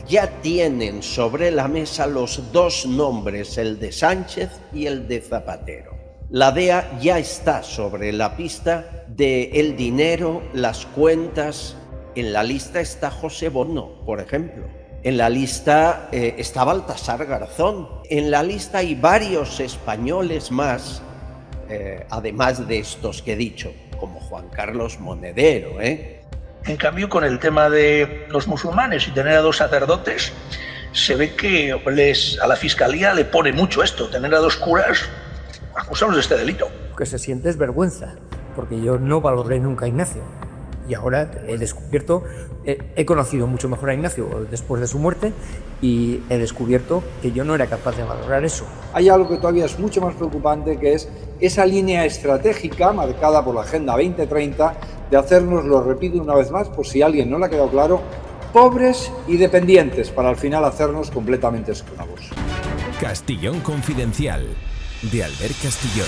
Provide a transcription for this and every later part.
ya tienen sobre la mesa los dos nombres, el de Sánchez y el de Zapatero. La DEA ya está sobre la pista del dinero, las cuentas. En la lista está José Bono, por ejemplo. En la lista está Baltasar Garzón. En la lista hay varios españoles más, además de estos que he dicho, como Juan Carlos Monedero. En cambio, con el tema de los musulmanes y tener a dos sacerdotes, se ve que a la fiscalía le pone mucho esto, tener a dos curas acusados de este delito. Lo que se siente es vergüenza, porque yo no valoré nunca a Ignacio. Y ahora he descubierto, he conocido mucho mejor a Ignacio después de su muerte y he descubierto que yo no era capaz de valorar eso. Hay algo que todavía es mucho más preocupante, que es esa línea estratégica marcada por la Agenda 2030 de hacernos, lo repito una vez más, por si a alguien no le ha quedado claro, pobres y dependientes para al final hacernos completamente esclavos. Castillón Confidencial, de Albert Castillón.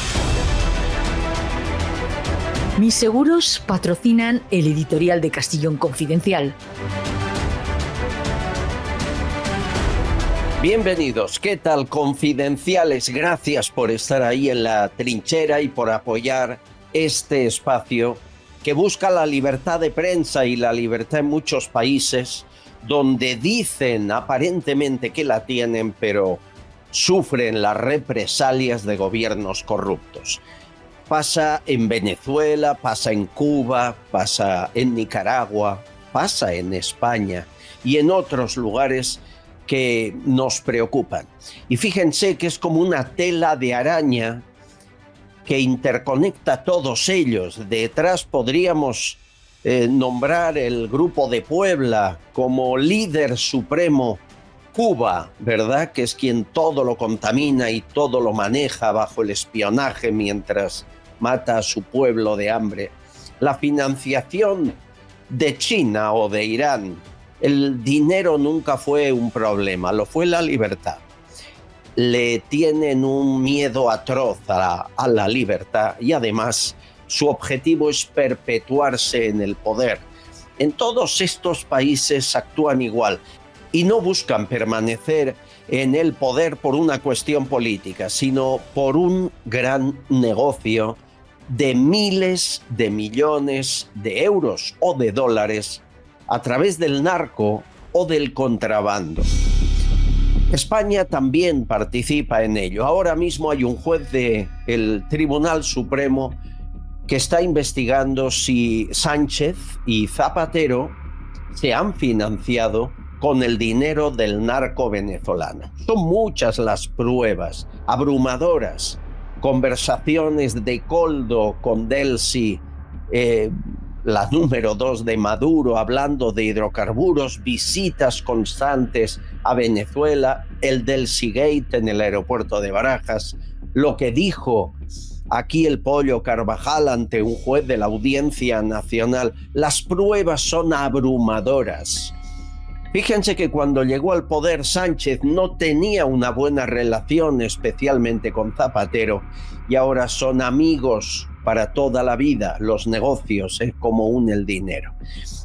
Mis seguros patrocinan el editorial de Castillón Confidencial. Bienvenidos, ¿qué tal, confidenciales? Gracias por estar ahí en la trinchera y por apoyar este espacio que busca la libertad de prensa y la libertad en muchos países donde dicen aparentemente que la tienen, pero sufren las represalias de gobiernos corruptos. Pasa en Venezuela, pasa en Cuba, pasa en Nicaragua, pasa en España y en otros lugares que nos preocupan. Y fíjense que es como una tela de araña que interconecta a todos ellos. Detrás podríamos nombrar el Grupo de Puebla como líder supremo, Cuba, ¿verdad? Que es quien todo lo contamina y todo lo maneja bajo el espionaje mientras mata a su pueblo de hambre. La financiación de China o de Irán. El dinero nunca fue un problema, lo fue la libertad. Le tienen un miedo atroz a la libertad y además su objetivo es perpetuarse en el poder. En todos estos países actúan igual y no buscan permanecer en el poder por una cuestión política, sino por un gran negocio de miles de millones de euros o de dólares a través del narco o del contrabando. España también participa en ello. Ahora mismo hay un juez del Tribunal Supremo que está investigando si Sánchez y Zapatero se han financiado con el dinero del narco venezolano. Son muchas las pruebas abrumadoras, conversaciones de Koldo con Delcy, la número 2 de Maduro hablando de hidrocarburos, visitas constantes a Venezuela, el Delcy Gate en el aeropuerto de Barajas, lo que dijo aquí el Pollo Carvajal ante un juez de la Audiencia Nacional. Las pruebas son abrumadoras. Fíjense que cuando llegó al poder Sánchez no tenía una buena relación, especialmente con Zapatero, y ahora son amigos para toda la vida. Los negocios es como une el dinero.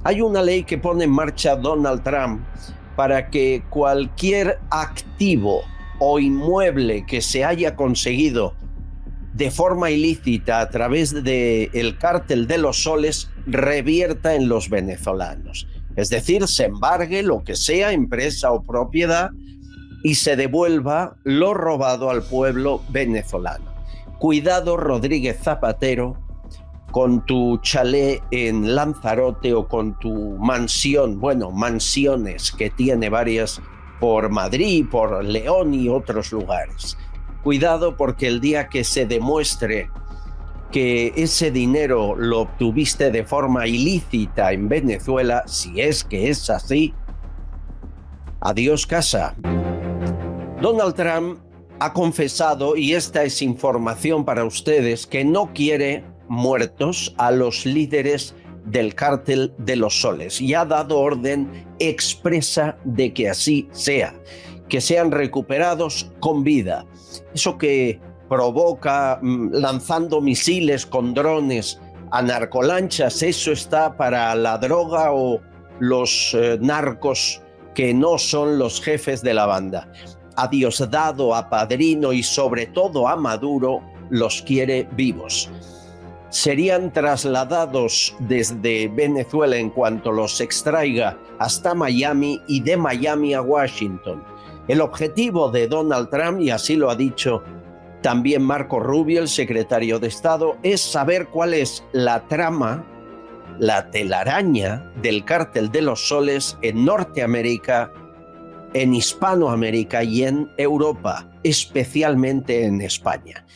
Hay una ley que pone en marcha Donald Trump para que cualquier activo o inmueble que se haya conseguido de forma ilícita a través del cártel de los soles revierta en los venezolanos. Es decir, se embargue lo que sea, empresa o propiedad, y se devuelva lo robado al pueblo venezolano. Cuidado, Rodríguez Zapatero, con tu chalet en Lanzarote o con tu mansión, bueno, mansiones que tiene varias por Madrid, por León y otros lugares. Cuidado, porque el día que se demuestre que ese dinero lo obtuviste de forma ilícita en Venezuela, si es que es así, adiós casa. Donald Trump ha confesado, y esta es información para ustedes, que no quiere muertos a los líderes del cártel de los soles y ha dado orden expresa de que así sea, que sean recuperados con vida. Eso que provoca lanzando misiles con drones a narcolanchas, eso está para la droga o los narcos que no son los jefes de la banda. A Diosdado, a Padrino y sobre todo a Maduro los quiere vivos. Serían trasladados desde Venezuela en cuanto los extraiga hasta Miami y de Miami a Washington. El objetivo de Donald Trump, y así lo ha dicho también Marco Rubio, el secretario de Estado, es saber cuál es la trama, la telaraña del Cártel de los Soles en Norteamérica, en Hispanoamérica y en Europa, especialmente en España.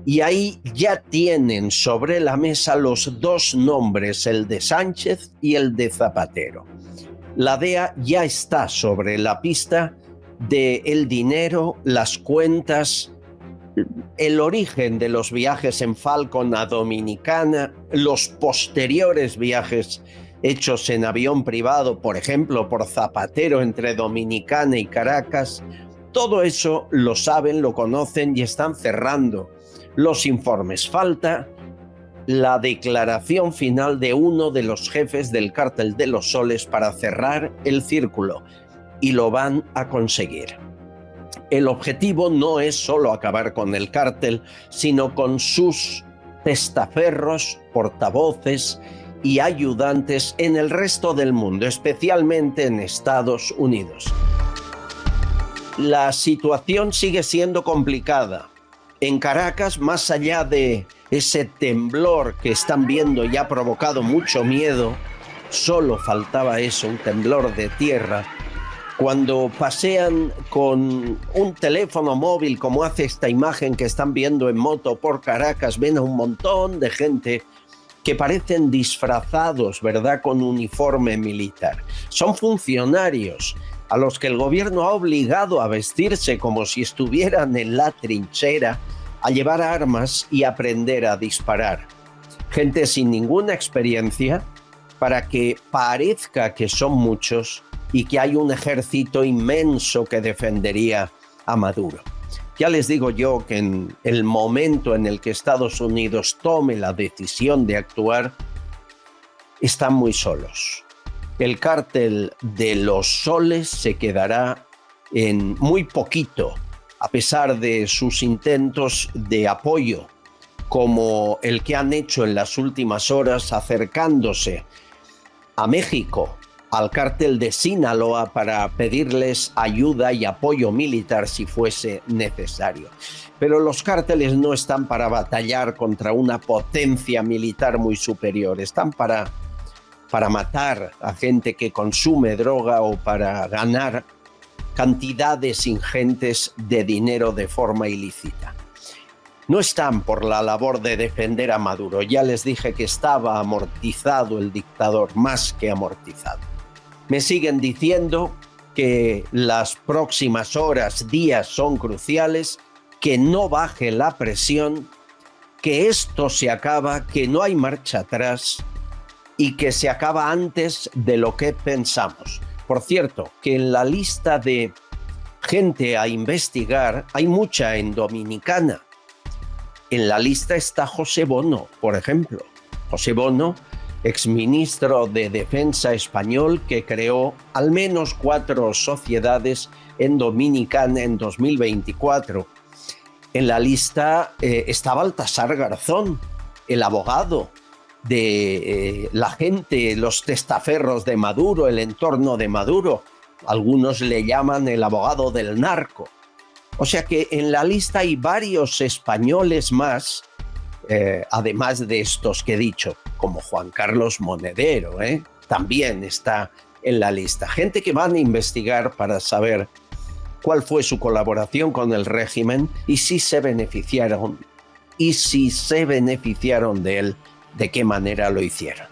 Y ahí ya tienen sobre la mesa los dos nombres, el de Sánchez y el de Zapatero. La DEA ya está sobre la pista del dinero, las cuentas, el origen de los viajes en Falcon a Dominicana, los posteriores viajes hechos en avión privado, por ejemplo, por Zapatero entre Dominicana y Caracas. Todo eso lo saben, lo conocen y están cerrando los informes. Falta la declaración final de uno de los jefes del Cártel de los Soles para cerrar el círculo, y lo van a conseguir. El objetivo no es solo acabar con el cártel, sino con sus testaferros, portavoces y ayudantes en el resto del mundo, especialmente en Estados Unidos. La situación sigue siendo complicada. En Caracas, más allá de ese temblor que están viendo y ha provocado mucho miedo, solo faltaba eso, un temblor de tierra. Cuando pasean con un teléfono móvil, como hace esta imagen que están viendo en moto por Caracas, ven a un montón de gente que parecen disfrazados, ¿verdad?, con uniforme militar. Son funcionarios a los que el gobierno ha obligado a vestirse como si estuvieran en la trinchera, a llevar armas y aprender a disparar. Gente sin ninguna experiencia, para que parezca que son muchos y que hay un ejército inmenso que defendería a Maduro. Ya les digo yo que en el momento en el que Estados Unidos tome la decisión de actuar, están muy solos. El Cártel de los Soles se quedará en muy poquito, a pesar de sus intentos de apoyo, como el que han hecho en las últimas horas acercándose a México, al Cártel de Sinaloa, para pedirles ayuda y apoyo militar si fuese necesario. Pero los cárteles no están para batallar contra una potencia militar muy superior, están para matar a gente que consume droga o para ganar cantidades ingentes de dinero de forma ilícita. No están por la labor de defender a Maduro. Ya les dije que estaba amortizado el dictador, más que amortizado. Me siguen diciendo que las próximas horas, días son cruciales, que no baje la presión, que esto se acaba, que no hay marcha atrás y que se acaba antes de lo que pensamos. Por cierto, que en la lista de gente a investigar hay mucha en Dominicana. En la lista está José Bono, por ejemplo. José Bono, exministro de Defensa español, que creó al menos 4 sociedades en Dominicana en 2024. En la lista está Baltasar Garzón, el abogado de la gente, los testaferros de Maduro, el entorno de Maduro. Algunos le llaman el abogado del narco. O sea que en la lista hay varios españoles más, además de estos que he dicho, como Juan Carlos Monedero, también está en la lista. Gente que van a investigar para saber cuál fue su colaboración con el régimen y si se beneficiaron de él, de qué manera lo hicieron.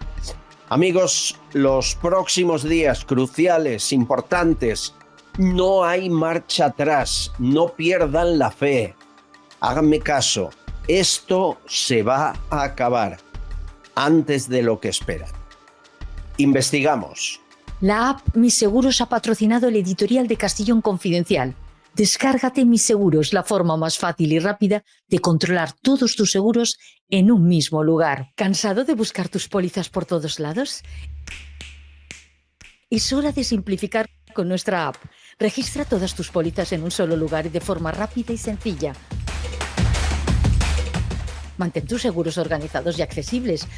Amigos, los próximos días cruciales, importantes, no hay marcha atrás, no pierdan la fe. Háganme caso, esto se va a acabar antes de lo que esperan. Investigamos. La app Mis Seguros ha patrocinado el editorial de Castellón Confidencial. Descárgate Mis Seguros, la forma más fácil y rápida de controlar todos tus seguros en un mismo lugar. ¿Cansado de buscar tus pólizas por todos lados? Es hora de simplificar con nuestra app. Registra todas tus pólizas en un solo lugar y de forma rápida y sencilla. Mantén tus seguros organizados y accesibles.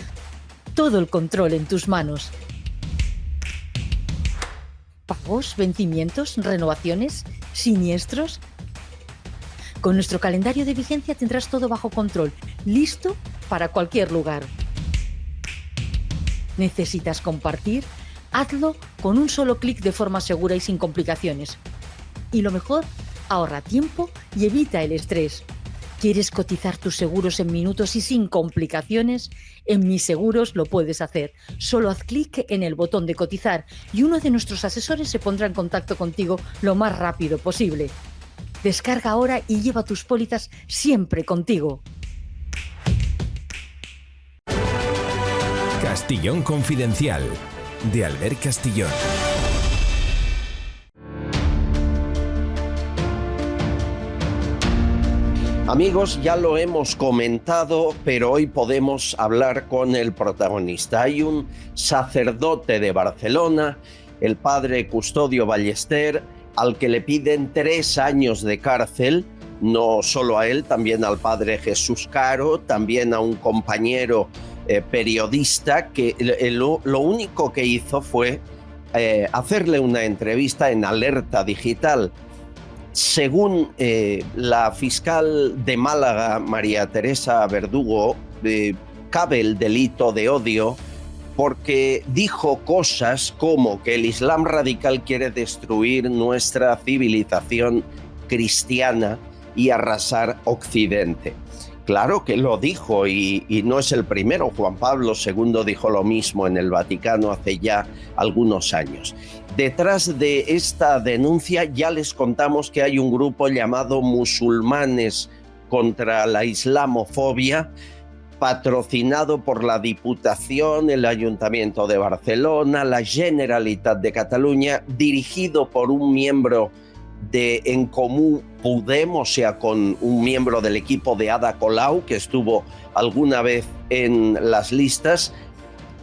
Todo el control en tus manos. ¿Pagos, vencimientos, renovaciones, siniestros? Con nuestro calendario de vigencia tendrás todo bajo control, listo para cualquier lugar. ¿Necesitas compartir? Hazlo con un solo clic de forma segura y sin complicaciones. Y lo mejor, ahorra tiempo y evita el estrés. ¿Quieres cotizar tus seguros en minutos y sin complicaciones? En Mis Seguros lo puedes hacer. Solo haz clic en el botón de cotizar y uno de nuestros asesores se pondrá en contacto contigo lo más rápido posible. Descarga ahora y lleva tus pólizas siempre contigo. Castillón Confidencial, de Albert Castillón. Amigos, ya lo hemos comentado, pero hoy podemos hablar con el protagonista. Hay un sacerdote de Barcelona, el padre Custodio Ballester, al que le piden 3 años de cárcel, no solo a él, también al padre Jesús Caro, también a un compañero periodista que lo único que hizo fue hacerle una entrevista en Alerta Digital. Según la fiscal de Málaga, María Teresa Verdugo, cabe el delito de odio porque dijo cosas como que el Islam radical quiere destruir nuestra civilización cristiana y arrasar Occidente. Claro que lo dijo y no es el primero. Juan Pablo II dijo lo mismo en el Vaticano hace ya algunos años. Detrás de esta denuncia ya les contamos que hay un grupo llamado Musulmanes contra la Islamofobia, patrocinado por la Diputación, el Ayuntamiento de Barcelona, la Generalitat de Cataluña, dirigido por un miembro de En Comú Podem, o sea, con un miembro del equipo de Ada Colau, que estuvo alguna vez en las listas,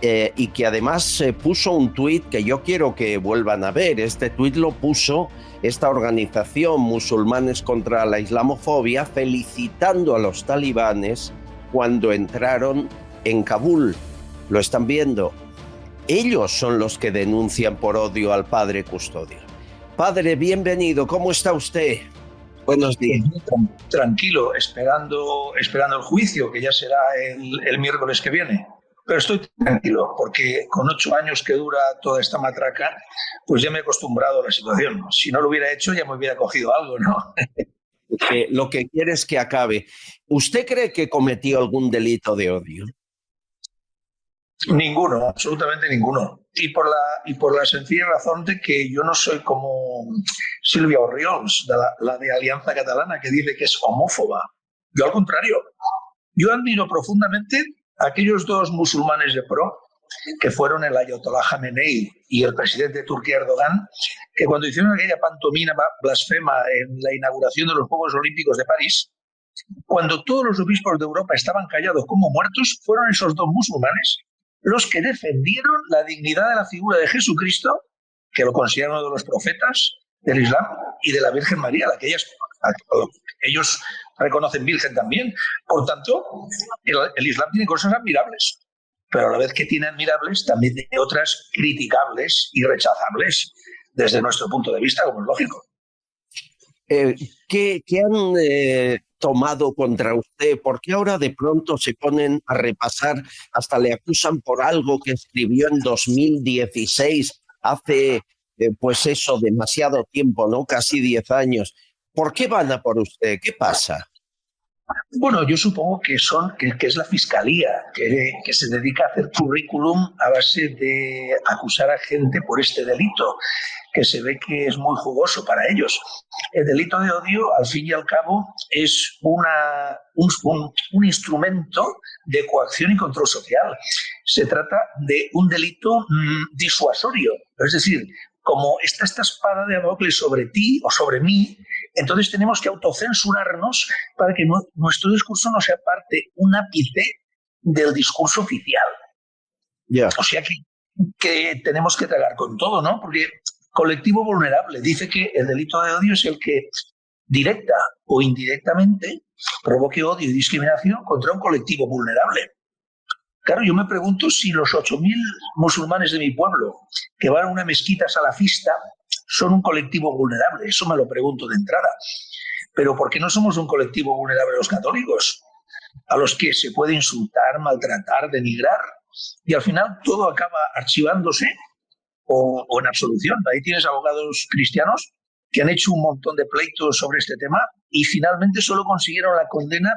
y que además puso un tuit que yo quiero que vuelvan a ver. Este tuit lo puso esta organización Musulmanes contra la Islamofobia, felicitando a los talibanes cuando entraron en Kabul. Lo están viendo. Ellos son los que denuncian por odio al padre Custodio. Padre, bienvenido. ¿Cómo está usted? Buenos días. Tranquilo, esperando el juicio, que ya será el miércoles que viene. Pero estoy tranquilo, porque con 8 años que dura toda esta matraca, pues ya me he acostumbrado a la situación. Si no lo hubiera hecho, ya me hubiera cogido algo, ¿no? Lo que quiere es que acabe. ¿Usted cree que cometió algún delito de odio? Ninguno, absolutamente ninguno. Y por la sencilla razón de que yo no soy como Sílvia Orriols, la de Alianza Catalana, que dice que es homófoba. Yo al contrario. Yo admiro profundamente a aquellos 2 musulmanes de pro, que fueron el ayatolá Jamenei y el presidente de Turquía Erdogan, que cuando hicieron aquella pantomima blasfema en la inauguración de los Juegos Olímpicos de París, cuando todos los obispos de Europa estaban callados como muertos, fueron esos 2 musulmanes los que defendieron la dignidad de la figura de Jesucristo, que lo consideran uno de los profetas del Islam, y de la Virgen María, la que ellos reconocen virgen también. Por tanto, el Islam tiene cosas admirables, pero a la vez que tiene admirables, también tiene otras criticables y rechazables desde nuestro punto de vista, como es lógico. ¿Qué han tomado contra usted? ¿Por qué ahora de pronto se ponen a repasar, hasta le acusan por algo que escribió en 2016, hace pues eso, demasiado tiempo, ¿no? Casi 10 años. ¿Por qué van a por usted? ¿Qué pasa? Bueno, yo supongo que es la fiscalía que se dedica a hacer currículum a base de acusar a gente por este delito, que se ve que es muy jugoso para ellos. El delito de odio, al fin y al cabo, es un instrumento de coacción y control social. Se trata de un delito disuasorio, es decir, como está esta espada de Damocles sobre ti o sobre mí, entonces tenemos que autocensurarnos para que nuestro discurso no sea parte, un ápice del discurso oficial. Yeah. O sea que tenemos que tragar con todo, ¿no? Porque colectivo vulnerable. Dice que el delito de odio es el que directa o indirectamente provoque odio y discriminación contra un colectivo vulnerable. Claro, yo me pregunto si los 8.000 musulmanes de mi pueblo que van a una mezquita salafista son un colectivo vulnerable. Eso me lo pregunto de entrada. Pero ¿por qué no somos un colectivo vulnerable los católicos? A los que se puede insultar, maltratar, denigrar. Y al final todo acaba archivándose o en absolución. Ahí tienes abogados cristianos que han hecho un montón de pleitos sobre este tema y finalmente solo consiguieron la condena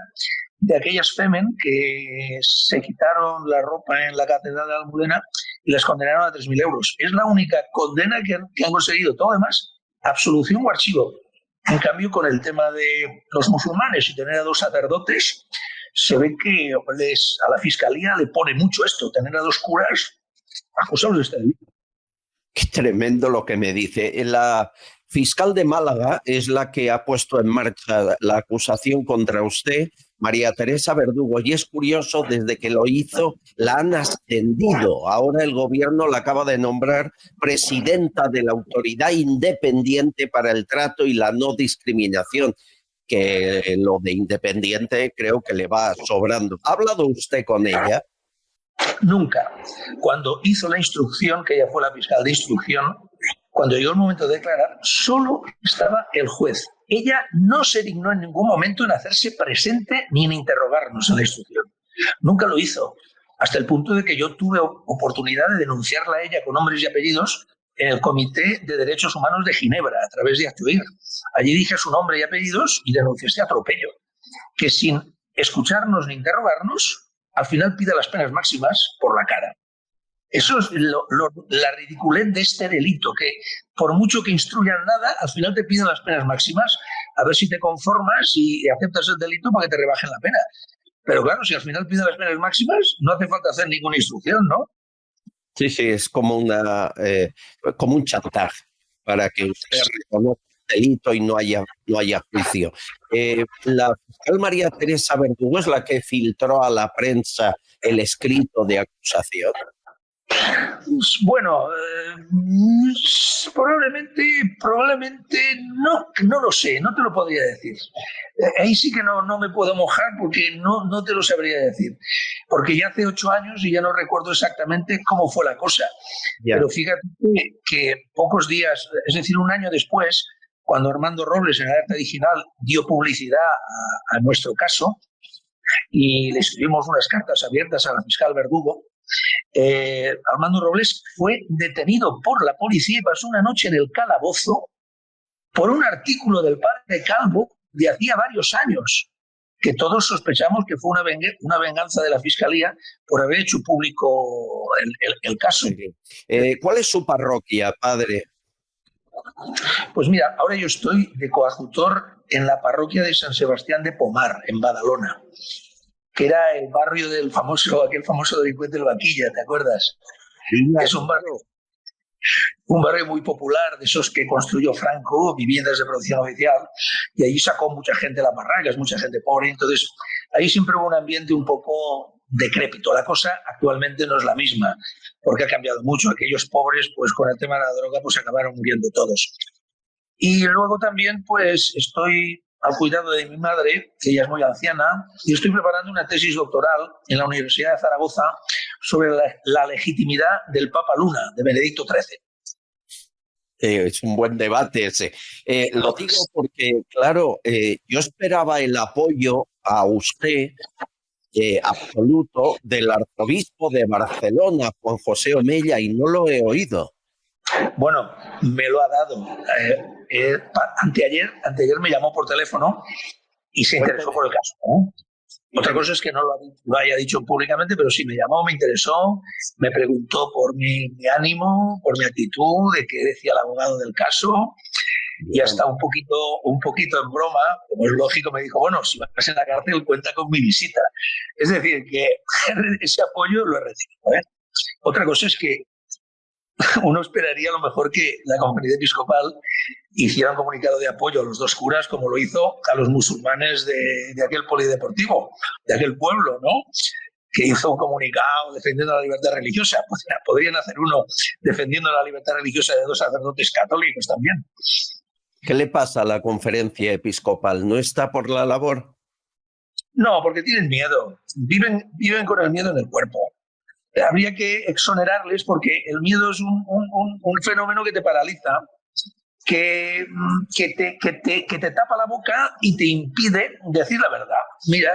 de aquellas femen que se quitaron la ropa en la catedral de Almudena y las condenaron a 3.000 euros. Es la única condena que han conseguido. Todo demás, absolución o archivo. En cambio, con el tema de los musulmanes y tener a 2 sacerdotes, se ve que a la fiscalía le pone mucho esto, tener a 2 curas acusados de este delito. Qué tremendo lo que me dice. La fiscal de Málaga es la que ha puesto en marcha la acusación contra usted, María Teresa Verdugo, y es curioso, desde que lo hizo la han ascendido. Ahora el gobierno la acaba de nombrar presidenta de la Autoridad Independiente para el Trato y la No Discriminación, que lo de independiente creo que le va sobrando. ¿Ha hablado usted con ella? Nunca. Cuando hizo la instrucción, que ella fue la fiscal de instrucción, cuando llegó el momento de declarar, solo estaba el juez. Ella no se dignó en ningún momento en hacerse presente ni en interrogarnos en la instrucción. Nunca lo hizo, hasta el punto de que yo tuve oportunidad de denunciarla a ella con nombres y apellidos en el Comité de Derechos Humanos de Ginebra, a través de Actuir. Allí dije su nombre y apellidos y denuncié este atropello, que sin escucharnos ni interrogarnos, al final pide las penas máximas por la cara. Eso es la ridiculez de este delito, que por mucho que instruyan nada, al final te piden las penas máximas, a ver si te conformas y aceptas el delito para que te rebajen la pena. Pero claro, si al final piden las penas máximas, no hace falta hacer ninguna instrucción, ¿no? Sí, es como un chantaje para que usted reconozca el delito y no haya juicio. La fiscal María Teresa Verdugo es la que filtró a la prensa el escrito de acusación. Bueno, probablemente no lo sé, no te lo podría decir. Ahí sí que no me puedo mojar porque no te lo sabría decir. Porque ya hace 8 años y ya no recuerdo exactamente cómo fue la cosa. Yeah. Pero fíjate que pocos días, es decir, 1 año después, cuando Armando Robles en Alerta Digital dio publicidad a nuestro caso y le escribimos unas cartas abiertas a la fiscal Verdugo, Armando Robles fue detenido por la policía y pasó una noche en el calabozo por un artículo del padre Calvo de hacía varios años, que todos sospechamos que fue una venganza de la fiscalía por haber hecho público el caso. ¿Cuál es su parroquia, padre? Pues mira, ahora yo estoy de coadjutor en la parroquia de San Sebastián de Pomar, en Badalona, que era el barrio del aquel famoso delincuente del Vaquilla, ¿te acuerdas? Sí, es un barrio muy popular, de esos que construyó Franco, viviendas de protección oficial, y allí sacó mucha gente a las barracas, mucha gente pobre. Entonces, ahí siempre hubo un ambiente un poco decrépito. La cosa actualmente no es la misma, porque ha cambiado mucho. Aquellos pobres, pues con el tema de la droga, pues acabaron muriendo todos. Y luego también, pues estoy al cuidado de mi madre, que ella es muy anciana, y estoy preparando una tesis doctoral en la Universidad de Zaragoza sobre la legitimidad del Papa Luna, de Benedicto XIII. Es un buen debate ese. Lo digo porque, claro, yo esperaba el apoyo a usted absoluto del arzobispo de Barcelona, Juan José Omella, y no lo he oído. Bueno, me lo ha dado. Anteayer me llamó por teléfono y se interesó por el caso, ¿no? Otra cosa es que no lo haya dicho públicamente, pero sí me llamó, me interesó, me preguntó por mi ánimo, por mi actitud, de qué decía el abogado del caso, y hasta un poquito en broma, como es lógico, me dijo, bueno, si vas en la cárcel, cuenta con mi visita. Es decir, que ese apoyo lo he recibido, ¿eh? Otra cosa es que uno esperaría a lo mejor que la Conferencia Episcopal hiciera un comunicado de apoyo a los 2 curas, como lo hizo a los musulmanes de aquel polideportivo, de aquel pueblo, ¿no? que hizo un comunicado defendiendo la libertad religiosa. Podrían hacer uno defendiendo la libertad religiosa de 2 sacerdotes católicos también. ¿Qué le pasa a la conferencia episcopal? ¿No está por la labor? No, porque tienen miedo. Viven con el miedo en el cuerpo. Habría que exonerarles porque el miedo es un fenómeno que te paraliza, que te tapa la boca y te impide decir la verdad. Mira,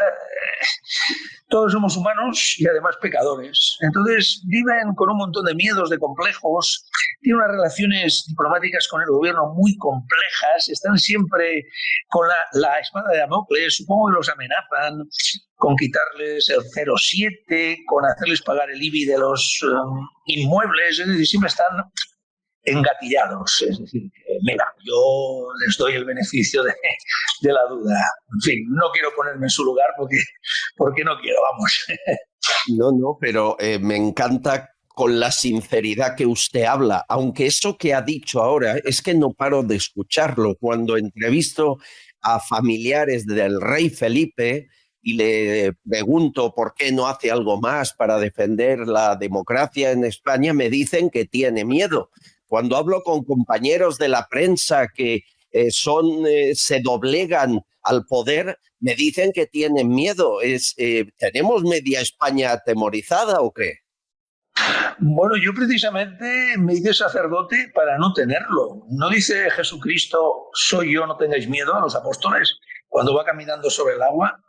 todos somos humanos y además pecadores. Entonces viven con un montón de miedos, de complejos, tienen unas relaciones diplomáticas con el gobierno muy complejas, están siempre con la espada de Damocles, supongo que los amenazan con quitarles el 0,7, con hacerles pagar el IBI de los inmuebles, es decir, siempre están engatillados. Es decir, mira, yo les doy el beneficio de la duda. En fin, no quiero ponerme en su lugar porque no quiero, vamos. No, pero me encanta con la sinceridad que usted habla, aunque eso que ha dicho ahora es que no paro de escucharlo. Cuando entrevisto a familiares del rey Felipe y le pregunto por qué no hace algo más para defender la democracia en España, me dicen que tiene miedo. Cuando hablo con compañeros de la prensa que se doblegan al poder, me dicen que tienen miedo. ¿Tenemos media España atemorizada o qué? Bueno, yo precisamente me hice sacerdote para no tenerlo. ¿No dice Jesucristo, soy yo, no tengáis miedo, a los apóstoles, cuando va caminando sobre el agua?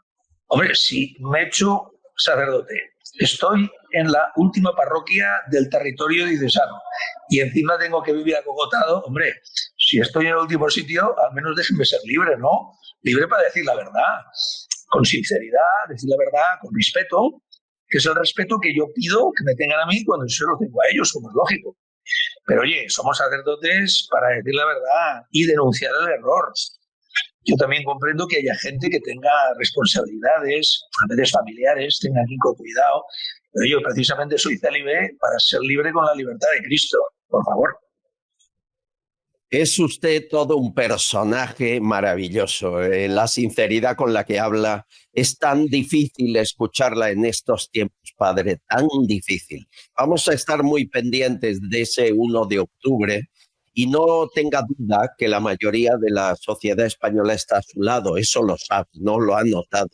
Hombre, si me he hecho sacerdote, estoy en la última parroquia del territorio diocesano y encima tengo que vivir acogotado, hombre, si estoy en el último sitio, al menos déjenme ser libre, ¿no? Libre para decir la verdad, con sinceridad, decir la verdad, con respeto, que es el respeto que yo pido que me tengan a mí cuando yo se lo tengo a ellos, como es lógico. Pero oye, somos sacerdotes para decir la verdad y denunciar el error. Yo también comprendo que haya gente que tenga responsabilidades, a veces familiares, tengan que ir con cuidado, pero yo precisamente soy célibe para ser libre con la libertad de Cristo, por favor. Es usted todo un personaje maravilloso. La sinceridad con la que habla es tan difícil escucharla en estos tiempos, padre, tan difícil. Vamos a estar muy pendientes de ese 1 de octubre y no tenga duda que la mayoría de la sociedad española está a su lado. Eso lo sabe, ¿no? Lo ha notado.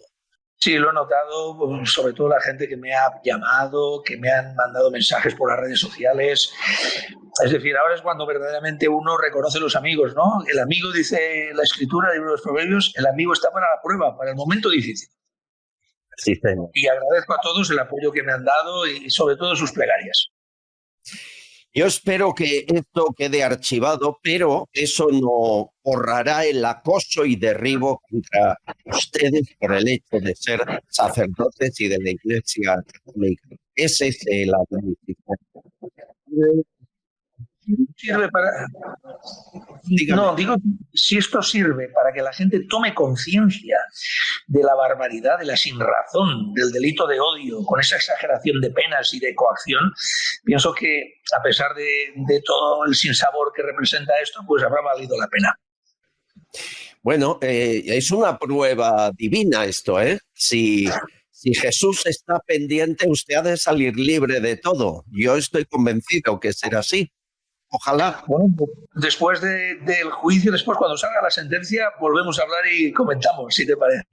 Sí, lo he notado, sobre todo la gente que me ha llamado, que me han mandado mensajes por las redes sociales. Es decir, ahora es cuando verdaderamente uno reconoce los amigos, ¿no? El amigo, dice la Escritura, el libro de los Proverbios, el amigo está para la prueba, para el momento difícil. Sí, señor. Y agradezco a todos el apoyo que me han dado y sobre todo sus plegarias. Yo espero que esto quede archivado, pero eso no borrará el acoso y derribo contra ustedes por el hecho de ser sacerdotes y de la Iglesia Católica. Ese es el análisis. Sirve para... No, digo, si esto sirve para que la gente tome conciencia de la barbaridad, de la sinrazón, del delito de odio, con esa exageración de penas y de coacción, pienso que a pesar de todo el sinsabor que representa esto, pues habrá valido la pena. Bueno, es una prueba divina esto, ¿eh? Si Jesús está pendiente, usted ha de salir libre de todo. Yo estoy convencido que será así. Ojalá. Bueno, después del juicio, después cuando salga la sentencia, volvemos a hablar y comentamos, si te parece.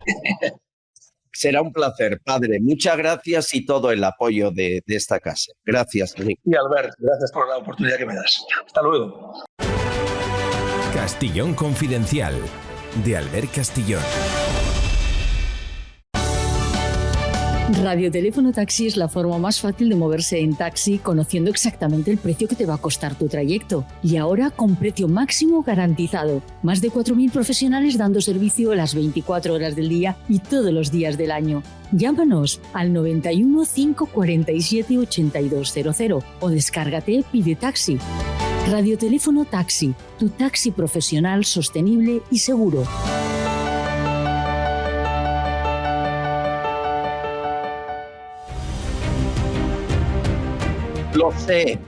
Será un placer, padre. Muchas gracias y todo el apoyo de esta casa. Gracias, Nick. Y Albert, gracias por la oportunidad que me das. Hasta luego. Castillón Confidencial, de Albert Castillón. Radioteléfono Taxi es la forma más fácil de moverse en taxi, conociendo exactamente el precio que te va a costar tu trayecto. Y ahora con precio máximo garantizado. Más de 4.000 profesionales dando servicio las 24 horas del día y todos los días del año. Llámanos al 91 547 8200 o descárgate Pide Taxi. Radioteléfono Taxi, tu taxi profesional, sostenible y seguro.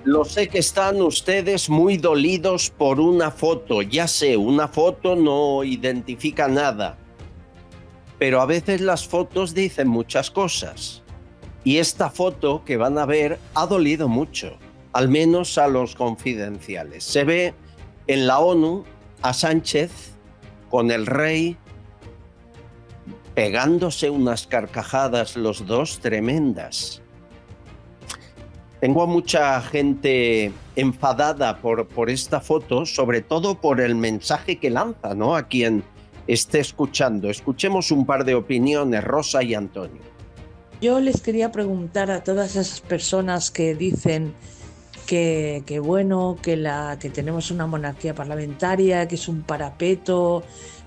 Lo sé que están ustedes muy dolidos por una foto. Ya sé, una foto no identifica nada. Pero a veces las fotos dicen muchas cosas. Y esta foto que van a ver ha dolido mucho, al menos a los confidenciales. Se ve en la ONU a Sánchez con el rey pegándose unas carcajadas los dos tremendas. Tengo a mucha gente enfadada por esta foto, sobre todo por el mensaje que lanza, ¿no?, a quien esté escuchando. Escuchemos un par de opiniones, Rosa y Antonio. Yo les quería preguntar a todas esas personas que dicen que bueno, que tenemos una monarquía parlamentaria, que es un parapeto,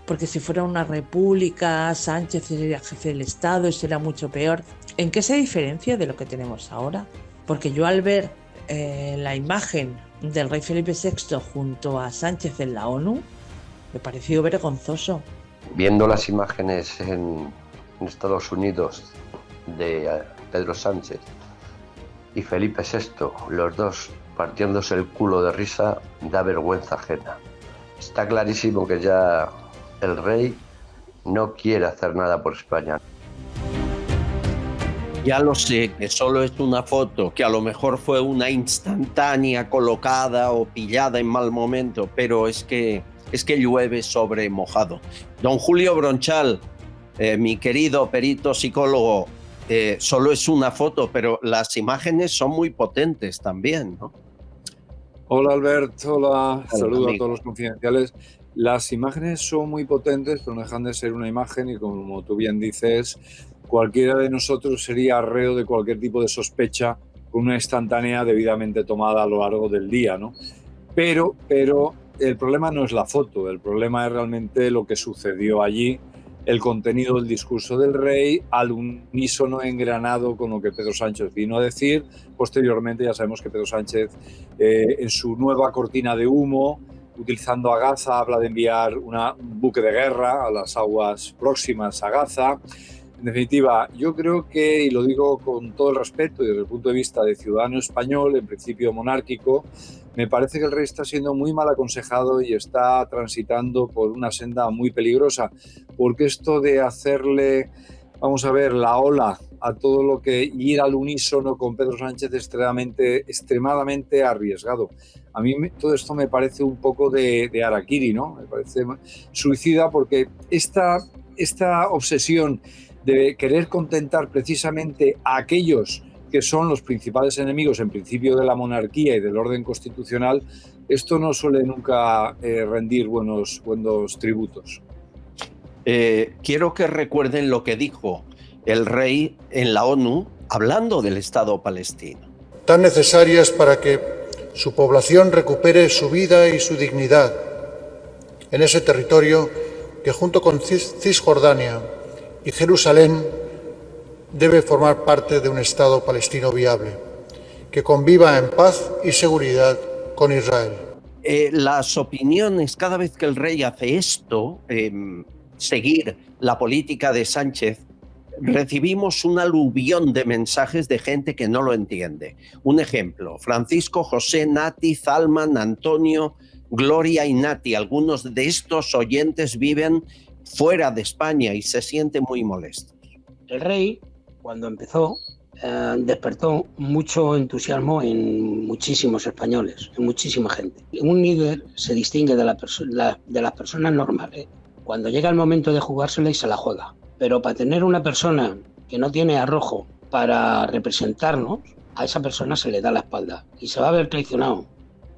porque si fuera una república, Sánchez sería jefe del Estado y será mucho peor. ¿En qué se diferencia de lo que tenemos ahora? Porque yo al ver la imagen del rey Felipe VI junto a Sánchez en la ONU, me pareció vergonzoso. Viendo las imágenes en Estados Unidos de Pedro Sánchez y Felipe VI, los dos partiéndose el culo de risa, da vergüenza ajena. Está clarísimo que ya el rey no quiere hacer nada por España. Ya lo sé, que solo es una foto, que a lo mejor fue una instantánea colocada o pillada en mal momento, pero es que llueve sobre mojado. Don Julio Bronchal, mi querido perito psicólogo, solo es una foto, pero las imágenes son muy potentes también, ¿no? Hola Albert, hola, saludo amigo. a todos los confidenciales. Las imágenes son muy potentes, pero no dejan de ser una imagen y, como tú bien dices, cualquiera de nosotros sería reo de cualquier tipo de sospecha con una instantánea debidamente tomada a lo largo del día, ¿no? Pero el problema no es la foto, el problema es realmente lo que sucedió allí, el contenido del discurso del rey, al unísono engranado con lo que Pedro Sánchez vino a decir. Posteriormente ya sabemos que Pedro Sánchez, en su nueva cortina de humo, utilizando a Gaza, habla de enviar un buque de guerra a las aguas próximas a Gaza. En definitiva, yo creo que, y lo digo con todo el respeto y desde el punto de vista de ciudadano español, en principio monárquico, me parece que el rey está siendo muy mal aconsejado y está transitando por una senda muy peligrosa, porque esto de hacerle, vamos a ver, la ola a todo lo que ir al unísono con Pedro Sánchez es extremadamente arriesgado. A mí todo esto me parece un poco de harakiri, ¿no? Me parece suicida, porque esta obsesión de querer contentar precisamente a aquellos que son los principales enemigos en principio de la monarquía y del orden constitucional, esto no suele nunca rendir buenos tributos. Quiero que recuerden lo que dijo el rey en la ONU hablando del Estado palestino. Tan necesarias para que su población recupere su vida y su dignidad en ese territorio que, junto con Cisjordania y Jerusalén, debe formar parte de un Estado palestino viable, que conviva en paz y seguridad con Israel. Las opiniones, cada vez que el rey hace esto, seguir la política de Sánchez, recibimos un aluvión de mensajes de gente que no lo entiende. Un ejemplo, Francisco, José, Nati, Zalman, Antonio, Gloria y Nati. Algunos de estos oyentes viven fuera de España y se sienten muy molestos. El rey, cuando empezó, despertó mucho entusiasmo en muchísimos españoles, en muchísima gente. Un líder se distingue de las personas normales cuando llega el momento de jugársela y se la juega. Pero para tener una persona que no tiene arrojo para representarnos, a esa persona se le da la espalda y se va a ver traicionado.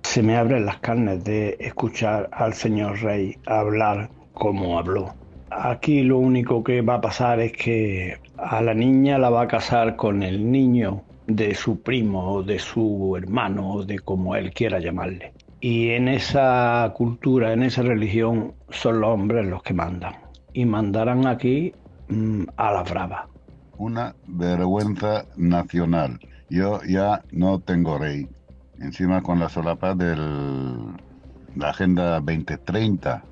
Se me abren las carnes de escuchar al señor rey hablar como habló. Aquí lo único que va a pasar es que a la niña la va a casar con el niño de su primo o de su hermano o de como él quiera llamarle. Y en esa cultura, en esa religión, son los hombres los que mandan. Y mandarán aquí a la brava. Una vergüenza nacional. Yo ya no tengo rey. Encima con la solapa de la Agenda 2030.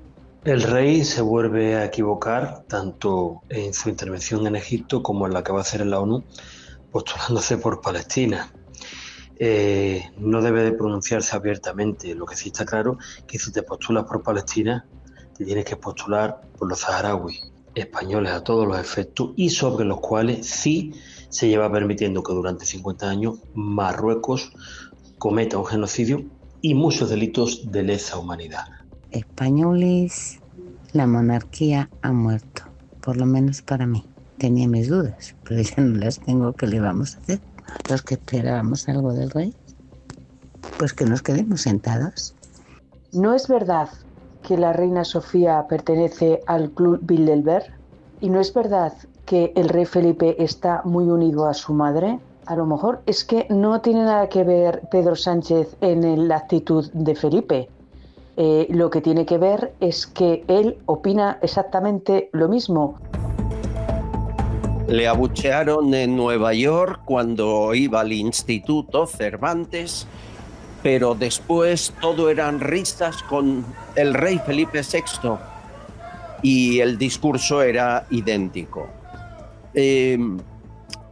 El rey se vuelve a equivocar tanto en su intervención en Egipto como en la que va a hacer en la ONU, postulándose por Palestina. No debe de pronunciarse abiertamente. Lo que sí está claro es que si te postulas por Palestina, te tienes que postular por los saharauis. españoles a todos los efectos y sobre los cuales sí se lleva permitiendo que durante 50 años Marruecos cometa un genocidio y muchos delitos de lesa humanidad. Españoles, la monarquía ha muerto, por lo menos para mí. Tenía mis dudas, pero ya no las tengo. ¿Qué le vamos a hacer? Los que esperábamos algo del rey, pues que nos quedemos sentados. ¿No es verdad que la reina Sofía pertenece al Club Bilderberg? ¿Y no es verdad que el rey Felipe está muy unido a su madre? A lo mejor es que no tiene nada que ver Pedro Sánchez en la actitud de Felipe. Lo que tiene que ver es que él opina exactamente lo mismo. Le abuchearon en Nueva York cuando iba al Instituto Cervantes, pero después todo eran risas con el rey Felipe VI y el discurso era idéntico.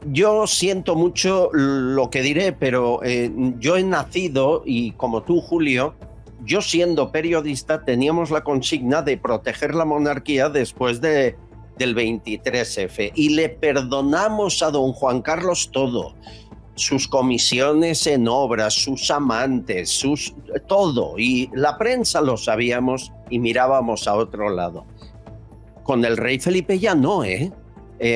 Yo siento mucho lo que diré, pero yo he nacido, y como tú, Julio, yo siendo periodista teníamos la consigna de proteger la monarquía después del 23F, y le perdonamos a don Juan Carlos todo, sus comisiones en obras, sus amantes, todo, y la prensa lo sabíamos y mirábamos a otro lado. Con el rey Felipe ya no,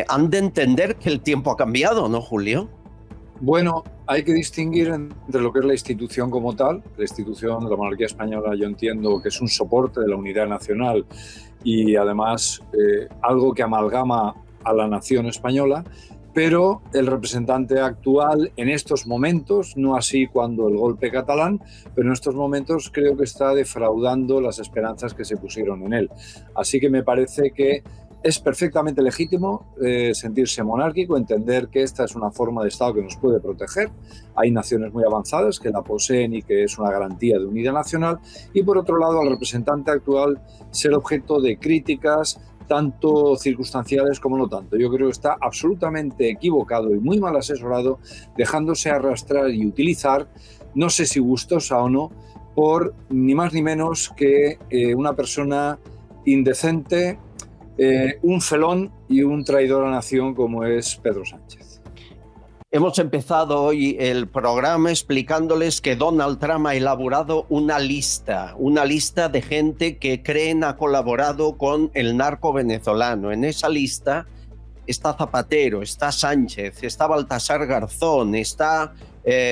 han de entender que el tiempo ha cambiado, ¿no, Julio? Bueno, hay que distinguir entre lo que es la institución como tal. La institución de la monarquía española, yo entiendo que es un soporte de la unidad nacional y además algo que amalgama a la nación española, pero el representante actual en estos momentos, no así cuando el golpe catalán, pero en estos momentos creo que está defraudando las esperanzas que se pusieron en él. Así que me parece que es perfectamente legítimo sentirse monárquico, entender que esta es una forma de Estado que nos puede proteger. Hay naciones muy avanzadas que la poseen y que es una garantía de unidad nacional. Y por otro lado, al representante actual ser objeto de críticas, tanto circunstanciales como no tanto. Yo creo que está absolutamente equivocado y muy mal asesorado, dejándose arrastrar y utilizar, no sé si gustosa o no, por ni más ni menos que una persona indecente, un felón y un traidor a la nación como es Pedro Sánchez. Hemos empezado hoy el programa explicándoles que Donald Trump ha elaborado una lista de gente que creen ha colaborado con el narco venezolano. En esa lista está Zapatero, está Sánchez, está Baltasar Garzón, está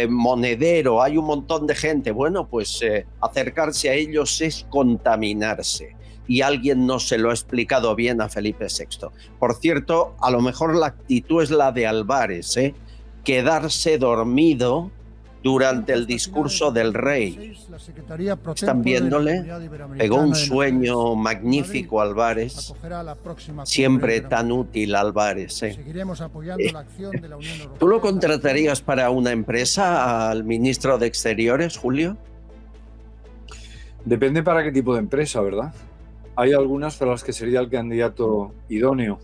Monedero, hay un montón de gente. Bueno, pues acercarse a ellos es contaminarse. Y alguien no se lo ha explicado bien a Felipe VI. Por cierto, a lo mejor la actitud es la de Álvarez, quedarse dormido durante el discurso del rey. ¿Están viéndole? Pegó un sueño magnífico Álvarez. Siempre tan útil Álvarez. ¿Tú lo contratarías para una empresa al ministro de Exteriores, Julio? Depende para qué tipo de empresa, ¿verdad? Hay algunas para las que sería el candidato idóneo.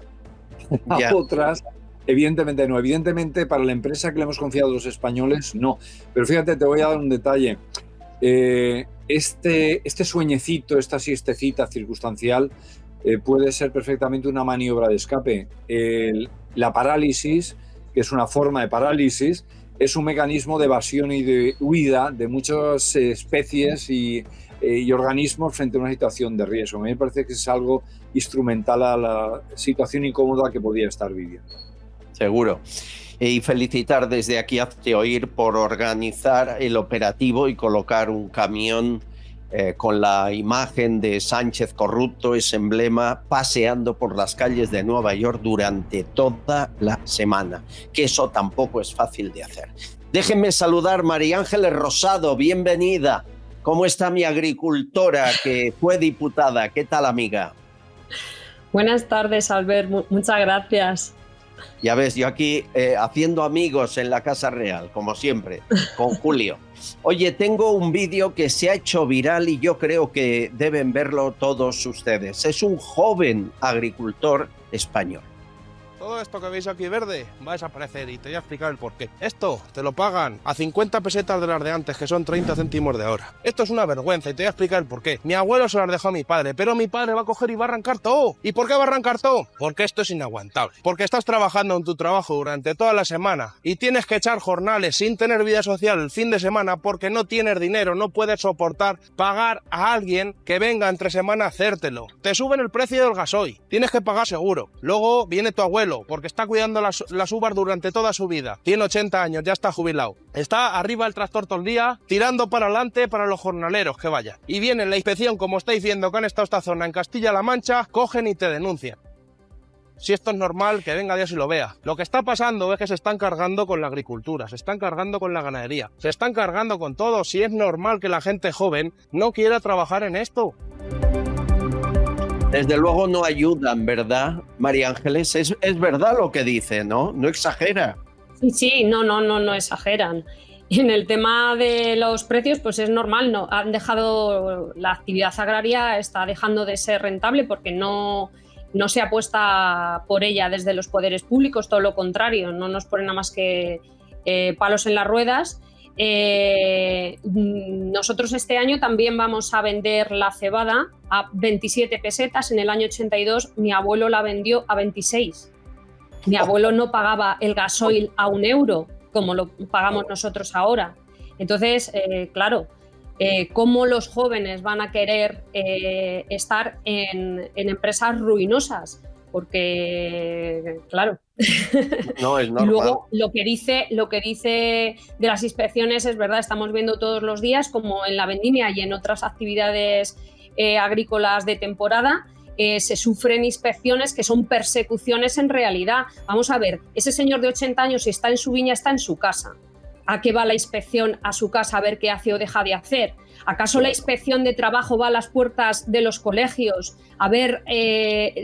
A otras, evidentemente no. Evidentemente, para la empresa que le hemos confiado a los españoles, no. Pero fíjate, te voy a dar un detalle. Este sueñecito, esta siestecita circunstancial, puede ser perfectamente una maniobra de escape. La parálisis, que es una forma de parálisis, es un mecanismo de evasión y de huida de muchas especies y organismos frente a una situación de riesgo. A mí me parece que es algo instrumental a la situación incómoda que podía estar viviendo. Seguro. Y felicitar desde aquí a Hazte Oír por organizar el operativo y colocar un camión con la imagen de Sánchez corrupto, ese emblema, paseando por las calles de Nueva York durante toda la semana, que eso tampoco es fácil de hacer. Déjenme saludar María Ángeles Rosado, bienvenida. ¿Cómo está mi agricultora que fue diputada? ¿Qué tal, amiga? Buenas tardes, Albert. Muchas gracias. Ya ves, yo aquí haciendo amigos en la Casa Real, como siempre, con Julio. Oye, tengo un vídeo que se ha hecho viral y yo creo que deben verlo todos ustedes. Es un joven agricultor español. Todo esto que veis aquí verde va a desaparecer y te voy a explicar el porqué. Esto te lo pagan a 50 pesetas de las de antes, que son 30 céntimos de hora. Esto es una vergüenza y te voy a explicar el porqué. Mi abuelo se las dejó a mi padre, pero mi padre va a coger y va a arrancar todo. ¿Y por qué va a arrancar todo? Porque esto es inaguantable. Porque estás trabajando en tu trabajo durante toda la semana y tienes que echar jornales sin tener vida social el fin de semana porque no tienes dinero, no puedes soportar pagar a alguien que venga entre semana a hacértelo. Te suben el precio del gasoil, tienes que pagar seguro. Luego viene tu abuelo, porque está cuidando las uvas durante toda su vida. Tiene 80 años, ya está jubilado. Está arriba del tractor todo el día, tirando para adelante para los jornaleros que vayan. Y viene la inspección, como estáis viendo que han estado esta zona en Castilla-La Mancha, cogen y te denuncian. Si esto es normal, que venga Dios y lo vea. Lo que está pasando es que se están cargando con la agricultura, se están cargando con la ganadería, se están cargando con todo. Si es normal que la gente joven no quiera trabajar en esto. Desde luego no ayudan, ¿verdad, María Ángeles? Es verdad lo que dice, ¿no? No exagera. Sí, no exageran. En el tema de los precios, pues es normal, no han dejado la actividad agraria, está dejando de ser rentable porque no se apuesta por ella desde los poderes públicos, todo lo contrario, no nos ponen nada más que palos en las ruedas. Nosotros este año también vamos a vender la cebada a 27 pesetas. En el año 82 mi abuelo la vendió a 26. Mi abuelo no pagaba el gasoil a 1 euro como lo pagamos nosotros ahora. Entonces, claro, ¿cómo los jóvenes van a querer estar en empresas ruinosas? Porque, claro, no es normal. Y luego lo que dice de las inspecciones es verdad, estamos viendo todos los días como en la vendimia y en otras actividades agrícolas de temporada se sufren inspecciones que son persecuciones en realidad. Vamos a ver, ese señor de 80 años, si está en su viña, está en su casa. ¿A qué va la inspección a su casa a ver qué hace o deja de hacer? ¿Acaso la inspección de trabajo va a las puertas de los colegios a ver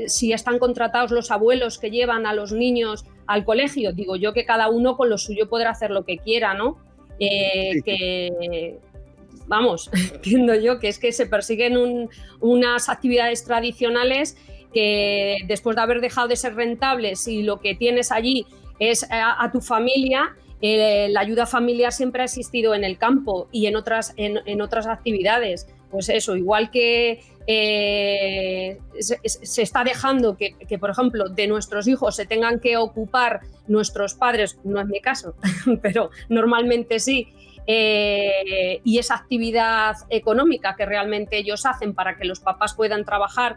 si están contratados los abuelos que llevan a los niños al colegio? Digo yo que cada uno con lo suyo podrá hacer lo que quiera, ¿no? Vamos, entiendo yo que es que se persiguen unas actividades tradicionales que después de haber dejado de ser rentables y lo que tienes allí es a tu familia. La ayuda familiar siempre ha existido en el campo y en otras actividades. Pues eso, igual que se está dejando que, por ejemplo, de nuestros hijos se tengan que ocupar nuestros padres, no es mi caso, pero normalmente sí, y esa actividad económica que realmente ellos hacen para que los papás puedan trabajar,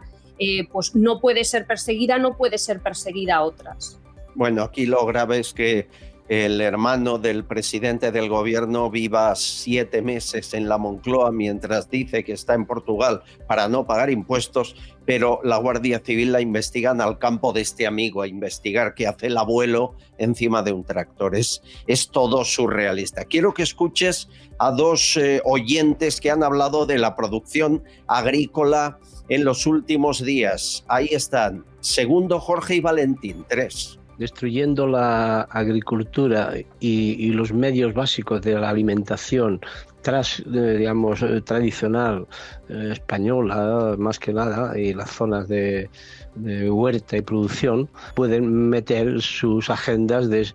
pues no puede ser perseguida a otras. Bueno, aquí lo grave es que el hermano del presidente del gobierno viva 7 meses en la Moncloa mientras dice que está en Portugal para no pagar impuestos, pero la Guardia Civil la investigan al campo de este amigo a investigar qué hace el abuelo encima de un tractor. Es todo surrealista. Quiero que escuches a 2 oyentes que han hablado de la producción agrícola en los últimos días. Ahí están, Segundo, Jorge y Valentín, 3. Destruyendo la agricultura y los medios básicos de la alimentación tradicional española, más que nada, y las zonas de huerta y producción, pueden meter sus agendas de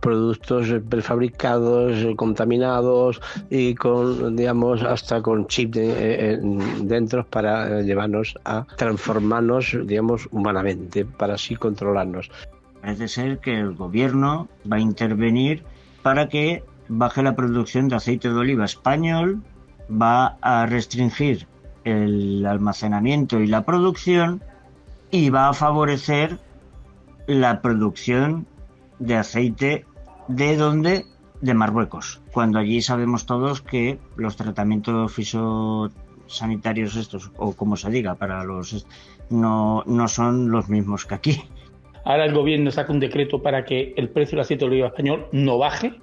productos prefabricados, contaminados y con, hasta con chip dentro para llevarnos a transformarnos, humanamente, para así controlarnos. Parece ser que el gobierno va a intervenir para que baje la producción de aceite de oliva español, va a restringir el almacenamiento y la producción y va a favorecer la producción de aceite de Marruecos, cuando allí sabemos todos que los tratamientos fitosanitarios estos, o como se diga, para los no son los mismos que aquí. Ahora el gobierno saca un decreto para que el precio del aceite de oliva español no baje.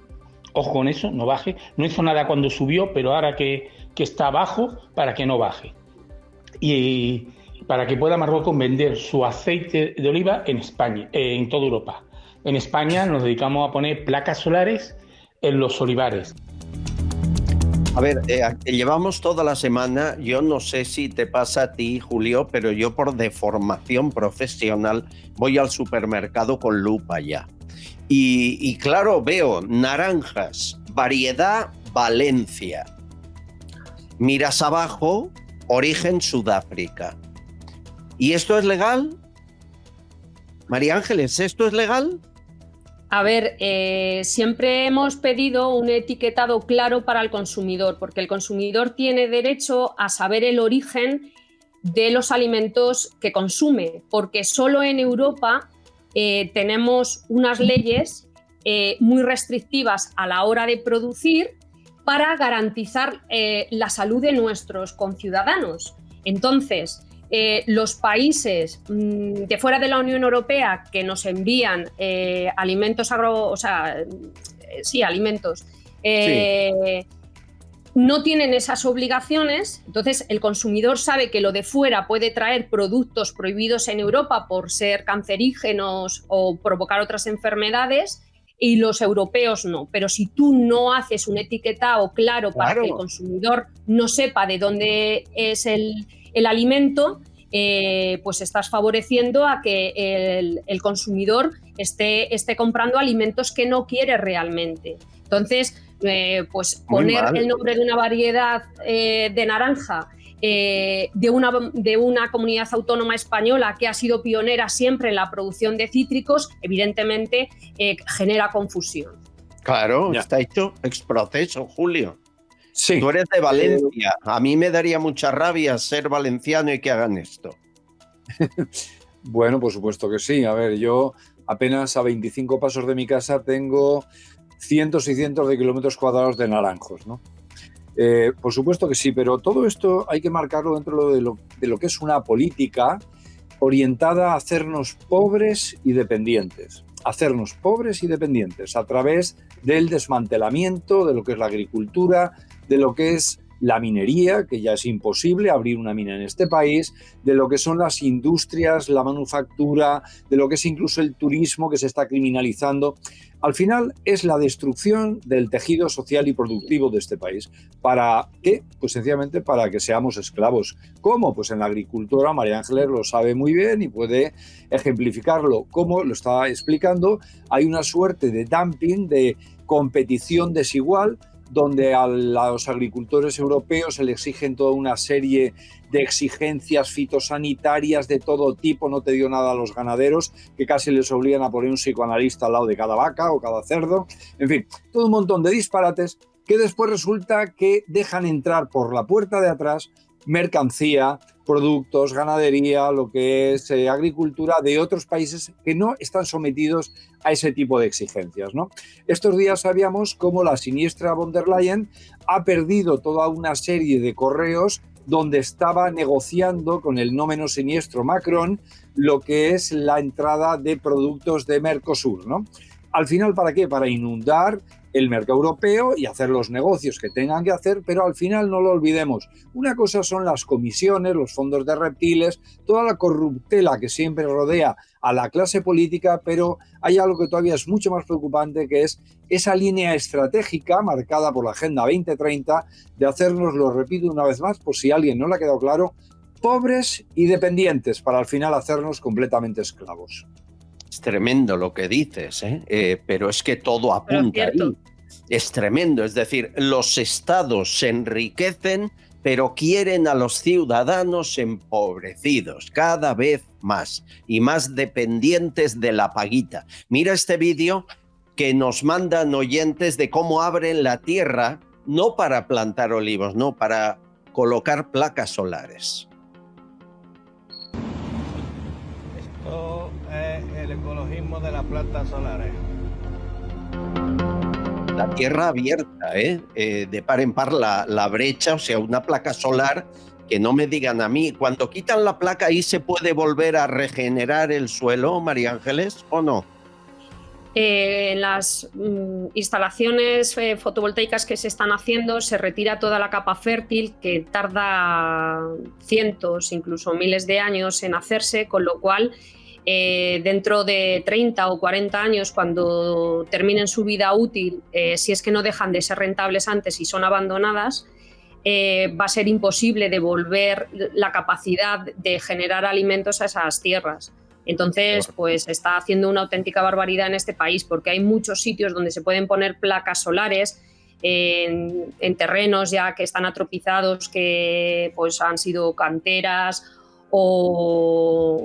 Ojo con eso, no baje. No hizo nada cuando subió, pero ahora que está bajo, para que no baje. Y para que pueda Marruecos vender su aceite de oliva en España, en toda Europa. En España nos dedicamos a poner placas solares en los olivares. A ver, llevamos toda la semana, yo no sé si te pasa a ti, Julio, pero yo por deformación profesional voy al supermercado con lupa ya. Y claro, veo naranjas, variedad Valencia. Miras abajo, origen Sudáfrica. ¿Y esto es legal? María Ángeles, ¿esto es legal? A ver, siempre hemos pedido un etiquetado claro para el consumidor, porque el consumidor tiene derecho a saber el origen de los alimentos que consume, porque solo en Europa tenemos unas leyes muy restrictivas a la hora de producir para garantizar la salud de nuestros conciudadanos. Entonces, los países de fuera de la Unión Europea que nos envían alimentos alimentos, no tienen esas obligaciones. Entonces el consumidor sabe que lo de fuera puede traer productos prohibidos en Europa por ser cancerígenos o provocar otras enfermedades, y los europeos no. Pero si tú no haces un etiquetado claro para que el consumidor no sepa de dónde es el alimento, pues estás favoreciendo a que el consumidor esté comprando alimentos que no quiere realmente. Entonces, pues poner el nombre de una variedad de naranja de una comunidad autónoma española que ha sido pionera siempre en la producción de cítricos, evidentemente genera confusión. Claro, está hecho ex proceso, Julio. Sí. Tú eres de Valencia. A mí me daría mucha rabia ser valenciano y que hagan esto. Bueno, por supuesto que sí. A ver, yo apenas a 25 pasos de mi casa tengo cientos y cientos de kilómetros cuadrados de naranjos, ¿no? Por supuesto que sí, pero todo esto hay que marcarlo dentro de lo que es una política orientada a hacernos pobres y dependientes. Hacernos pobres y dependientes a través del desmantelamiento de lo que es la agricultura, de lo que es la minería, que ya es imposible abrir una mina en este país, de lo que son las industrias, la manufactura, de lo que es incluso el turismo que se está criminalizando. Al final es la destrucción del tejido social y productivo de este país. ¿Para qué? Pues sencillamente para que seamos esclavos. ¿Cómo? Pues en la agricultura, María Ángeles lo sabe muy bien y puede ejemplificarlo. ¿Cómo? Lo está explicando. Hay una suerte de dumping, de competición desigual, donde a los agricultores europeos se les exigen toda una serie de exigencias fitosanitarias de todo tipo. No te dio nada a los ganaderos, que casi les obligan a poner un psicoanalista al lado de cada vaca o cada cerdo. En fin, todo un montón de disparates que después resulta que dejan entrar por la puerta de atrás mercancía, productos, ganadería, lo que es agricultura de otros países que no están sometidos a ese tipo de exigencias, ¿no? Estos días sabíamos cómo la siniestra von der Leyen ha perdido toda una serie de correos donde estaba negociando con el no menos siniestro Macron lo que es la entrada de productos de Mercosur, ¿no? Al final, ¿para qué? Para inundar el mercado europeo y hacer los negocios que tengan que hacer, pero al final no lo olvidemos. Una cosa son las comisiones, los fondos de reptiles, toda la corruptela que siempre rodea a la clase política, pero hay algo que todavía es mucho más preocupante, que es esa línea estratégica marcada por la Agenda 2030 de hacernos, lo repito una vez más, por si a alguien no le ha quedado claro, pobres y dependientes, para al final hacernos completamente esclavos. Es tremendo lo que dices, pero es que todo apunta ahí. Es tremendo, es decir, los estados se enriquecen, pero quieren a los ciudadanos empobrecidos cada vez más y más dependientes de la paguita. Mira este vídeo que nos mandan oyentes de cómo abren la tierra, no para plantar olivos, no, para colocar placas solares. Esto es el ecologismo de las plantas solares. La tierra abierta, de par en par la brecha, o sea, una placa solar, que no me digan a mí, cuando quitan la placa ahí se puede volver a regenerar el suelo, María Ángeles, ¿o no? En las instalaciones fotovoltaicas que se están haciendo se retira toda la capa fértil, que tarda cientos, incluso miles de años en hacerse, con lo cual dentro de 30 o 40 años, cuando terminen su vida útil, si es que no dejan de ser rentables antes y son abandonadas, va a ser imposible devolver la capacidad de generar alimentos a esas tierras. Entonces, pues se está haciendo una auténtica barbaridad en este país, porque hay muchos sitios donde se pueden poner placas solares en terrenos ya que están atropizados, que pues han sido canteras o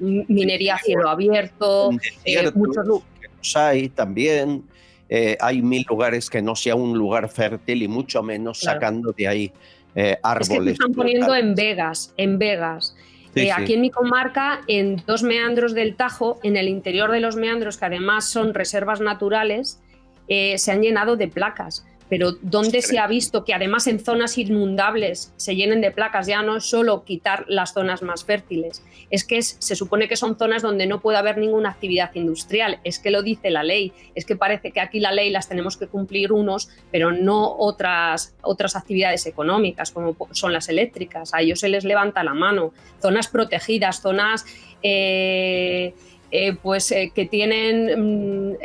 minería a cielo abierto. Muchos hay también. Hay 1000 lugares que no sea un lugar fértil y mucho menos sacando de ahí árboles. Es que se están poniendo en vegas. Sí, aquí sí. en mi comarca, en 2 meandros del Tajo, en el interior de los meandros, que además son reservas naturales, se han llenado de placas. Pero ¿dónde se ha visto que además en zonas inundables se llenen de placas? Ya no es solo quitar las zonas más fértiles, es que se supone que son zonas donde no puede haber ninguna actividad industrial, es que lo dice la ley, es que parece que aquí la ley las tenemos que cumplir unos, pero no otras actividades económicas, como son las eléctricas, a ellos se les levanta la mano. Zonas protegidas, zonas que tienen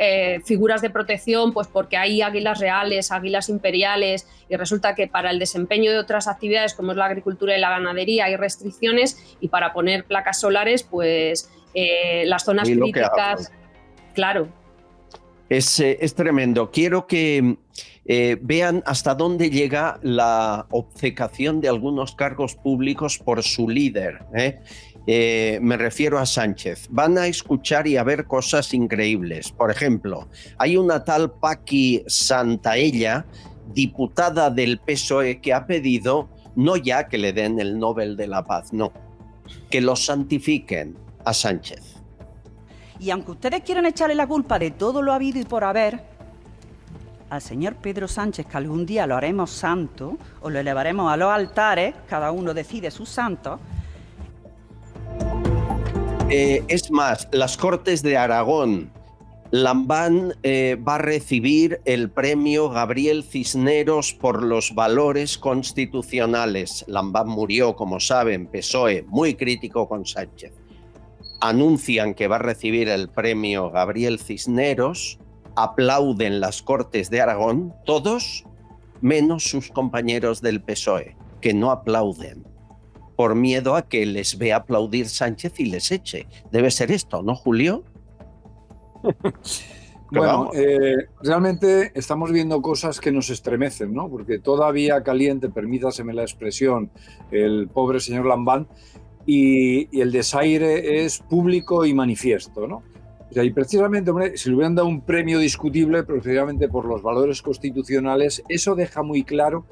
figuras de protección, pues porque hay águilas reales, águilas imperiales, y resulta que para el desempeño de otras actividades como es la agricultura y la ganadería hay restricciones, y para poner placas solares pues las zonas críticas, claro. Es tremendo. Quiero que vean hasta dónde llega la obcecación de algunos cargos públicos por su líder, me refiero a Sánchez. Van a escuchar y a ver cosas increíbles. Por ejemplo, hay una tal Paqui Santaella, diputada del PSOE, que ha pedido no ya que le den el Nobel de la Paz, no, que lo santifiquen a Sánchez. Y aunque ustedes quieran echarle la culpa de todo lo habido y por haber, al señor Pedro Sánchez, que algún día lo haremos santo, o lo elevaremos a los altares, cada uno decide sus santos. Es más, las Cortes de Aragón, Lambán va a recibir el premio Gabriel Cisneros por los valores constitucionales. Lambán murió, como saben, PSOE, muy crítico con Sánchez. Anuncian que va a recibir el premio Gabriel Cisneros, aplauden las Cortes de Aragón, todos menos sus compañeros del PSOE, que no aplauden, por miedo a que les vea aplaudir Sánchez y les eche. Debe ser esto, ¿no, Julio? Bueno, realmente estamos viendo cosas que nos estremecen, ¿no? Porque todavía caliente, permítaseme la expresión, el pobre señor Lambán, y el desaire es público y manifiesto, ¿no? O sea, y precisamente, hombre, si le hubieran dado un premio discutible, precisamente por los valores constitucionales, eso deja muy claro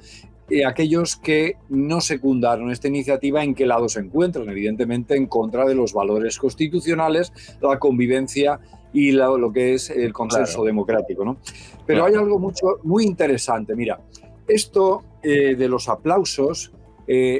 aquellos que no secundaron esta iniciativa en qué lado se encuentran, evidentemente en contra de los valores constitucionales, la convivencia y lo que es el consenso democrático, ¿no? Pero hay algo muy interesante. Mira, esto de los aplausos,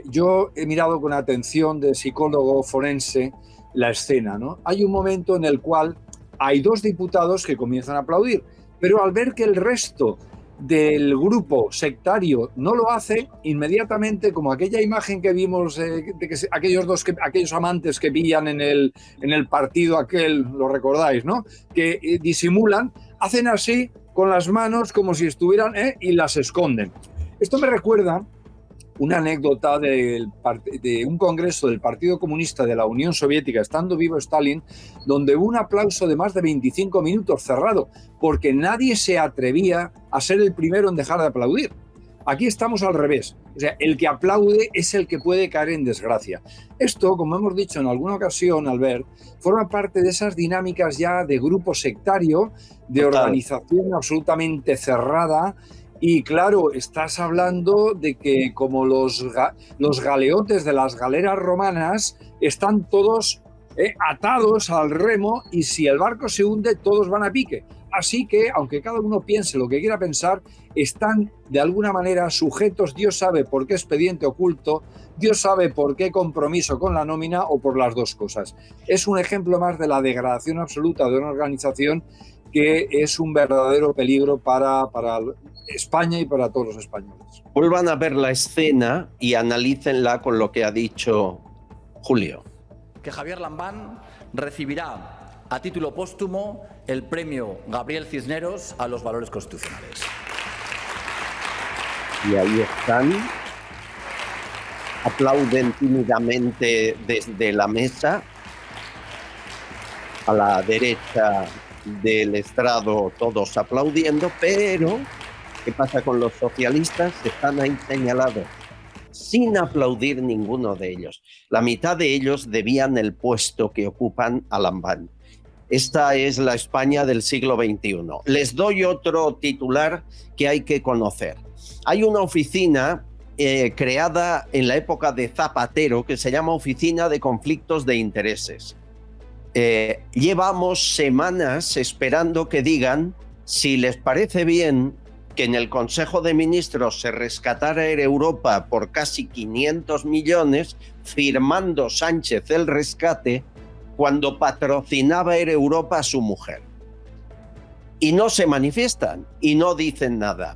yo he mirado con atención de psicólogo forense la escena, ¿no? Hay un momento en el cual hay 2 diputados que comienzan a aplaudir, pero al ver que el resto del grupo sectario no lo hace, inmediatamente, como aquella imagen que vimos de que aquellos amantes que pillan en el partido aquel, lo recordáis, ¿no? Que disimulan, hacen así con las manos como si estuvieran y las esconden. Esto me recuerda una anécdota de un congreso del Partido Comunista de la Unión Soviética, estando vivo Stalin, donde hubo un aplauso de más de 25 minutos cerrado, porque nadie se atrevía a ser el primero en dejar de aplaudir. Aquí estamos al revés. O sea, el que aplaude es el que puede caer en desgracia. Esto, como hemos dicho en alguna ocasión, Albert, forma parte de esas dinámicas ya de grupo sectario, de organización absolutamente cerrada. Y claro, estás hablando de que como los galeotes de las galeras romanas están todos atados al remo, y si el barco se hunde, todos van a pique. Así que, aunque cada uno piense lo que quiera pensar, están de alguna manera sujetos, Dios sabe por qué expediente oculto, Dios sabe por qué compromiso con la nómina, o por las 2 cosas. Es un ejemplo más de la degradación absoluta de una organización que es un verdadero peligro para España y para todos los españoles. Vuelvan a ver la escena y analícenla con lo que ha dicho Julio. que Javier Lambán recibirá a título póstumo el premio Gabriel Cisneros a los valores constitucionales. Y ahí están. Aplauden tímidamente desde la mesa. A la derecha del estrado todos aplaudiendo, pero ¿qué pasa con los socialistas? Están ahí señalados, sin aplaudir ninguno de ellos. La mitad de ellos debían el puesto que ocupan a Lambán. Esta es la España del siglo XXI. Les doy otro titular que hay que conocer. Hay una oficina creada en la época de Zapatero que se llama Oficina de Conflictos de Intereses. Llevamos semanas esperando que digan si les parece bien que en el Consejo de Ministros se rescatara Air Europa por casi 500 millones, firmando Sánchez el rescate cuando patrocinaba Air Europa a su mujer. Y no se manifiestan y no dicen nada.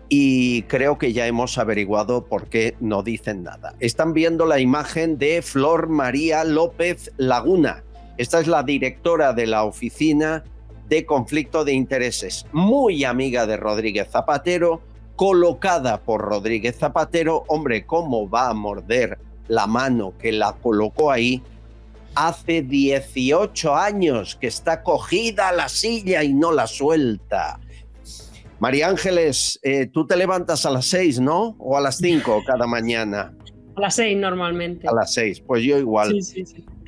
Y creo que ya hemos averiguado por qué no dicen nada. Están viendo la imagen de Flor María López Laguna. Esta es la directora de la Oficina de Conflicto de Intereses, muy amiga de Rodríguez Zapatero, colocada por Rodríguez Zapatero. Hombre, ¿cómo va a morder la mano que la colocó ahí? Hace 18 años que está cogida a la silla y no la suelta. María Ángeles, tú te levantas a las 6, ¿no? ¿O a las 5 cada mañana? A las 6 normalmente. A las 6, pues yo igual. Sí.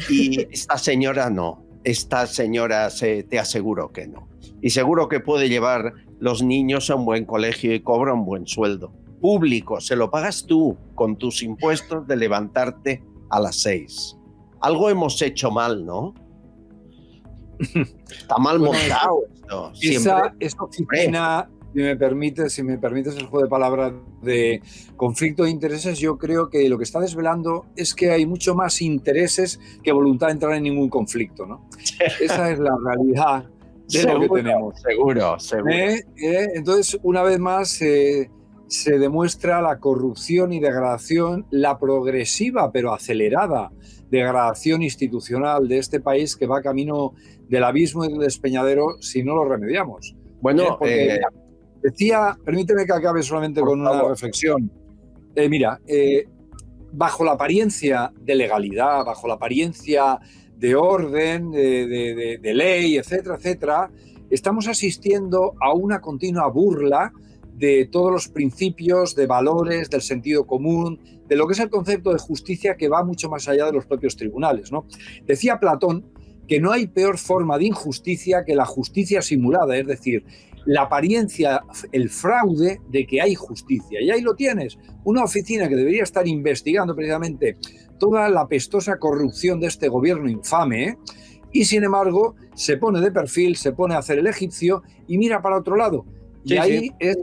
Y esta señora no. Esta señora te aseguro que no. Y seguro que puede llevar los niños a un buen colegio y cobra un buen sueldo. Público, se lo pagas tú con tus impuestos de levantarte a las 6. Algo hemos hecho mal, ¿no? Está mal montado esto. Esa oficina, si me permites el juego de palabras de conflicto de intereses, yo creo que lo que está desvelando es que hay mucho más intereses que voluntad de entrar en ningún conflicto, ¿no? Esa es la realidad de lo que tenemos. Seguro. Entonces, una vez más, se demuestra la corrupción y degradación, la progresiva pero acelerada degradación institucional de este país que va camino del abismo y del despeñadero si no lo remediamos. Bueno, decía, permíteme que acabe solamente con una reflexión. Bajo la apariencia de legalidad, bajo la apariencia de orden, de ley, etcétera, etcétera, estamos asistiendo a una continua burla de todos los principios, de valores, del sentido común, de lo que es el concepto de justicia que va mucho más allá de los propios tribunales, ¿no? Decía Platón que no hay peor forma de injusticia que la justicia simulada, es decir, la apariencia, el fraude de que hay justicia. Y ahí lo tienes, una oficina que debería estar investigando precisamente toda la pestosa corrupción de este gobierno infame, y sin embargo se pone de perfil, se pone a hacer el egipcio y mira para otro lado. Y ahí es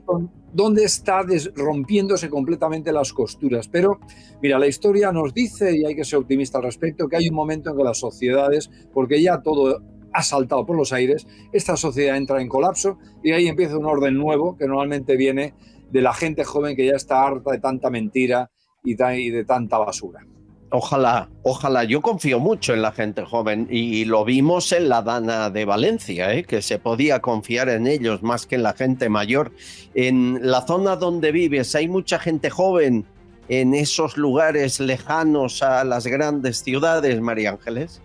donde está rompiéndose completamente las costuras. Pero, mira, la historia nos dice, y hay que ser optimista al respecto, que hay un momento en que las sociedades, porque ya todo ha saltado por los aires, esta sociedad entra en colapso y ahí empieza un orden nuevo que normalmente viene de la gente joven que ya está harta de tanta mentira y de tanta basura. Ojalá. Yo confío mucho en la gente joven y lo vimos en la Dana de Valencia, que se podía confiar en ellos más que en la gente mayor. En la zona donde vives, ¿hay mucha gente joven en esos lugares lejanos a las grandes ciudades, María Ángeles?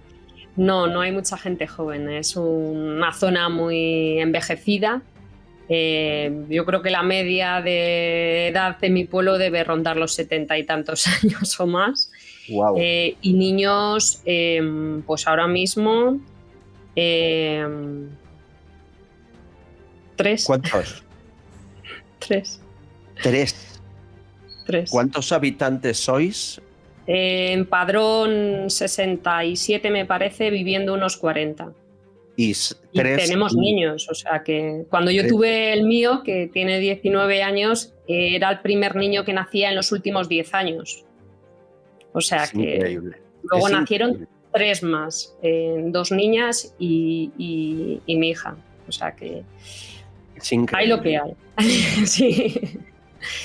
No hay mucha gente joven. Es una zona muy envejecida. Yo creo que la media de edad de mi pueblo debe rondar los 70 y tantos años o más. Wow. Y niños, pues ahora mismo 3. ¿Cuántos? 3. 3. ¿Cuántos habitantes sois? En Padrón 67 me parece, viviendo unos 40. Y tenemos niños, o sea que cuando yo tuve el mío, que tiene 19 años, era el primer niño que nacía en los últimos 10 años. O sea que increíble. Luego nacieron 3 más, 2 niñas y mi hija. O sea que hay lo que hay. Sí.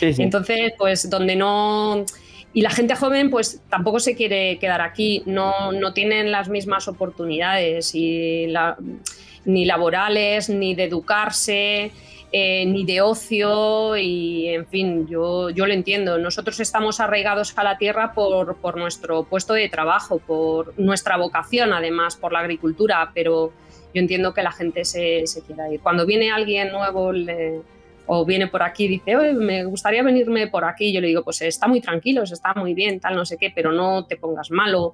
Entonces, pues donde no... Y la gente joven pues tampoco se quiere quedar aquí, no tienen las mismas oportunidades ni laborales, ni de educarse, ni de ocio, y en fin, yo lo entiendo. Nosotros estamos arraigados a la tierra por nuestro puesto de trabajo, por nuestra vocación, además, por la agricultura, pero yo entiendo que la gente se quiera ir. Cuando viene alguien nuevo o viene por aquí y dice, oye, me gustaría venirme por aquí, yo le digo, pues está muy tranquilo, está muy bien, tal, no sé qué, pero no te pongas malo,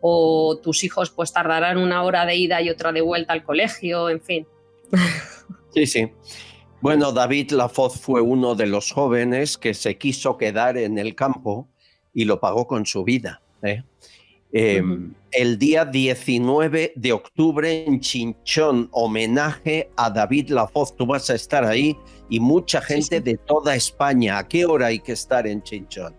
o tus hijos pues tardarán 1 hora de ida y otra de vuelta al colegio, en fin. Sí, sí. Bueno, David Lafoz fue uno de los jóvenes que se quiso quedar en el campo y lo pagó con su vida. El día 19 de octubre en Chinchón, homenaje a David Lafoz. Tú vas a estar ahí y mucha gente de toda España. ¿A qué hora hay que estar en Chinchón?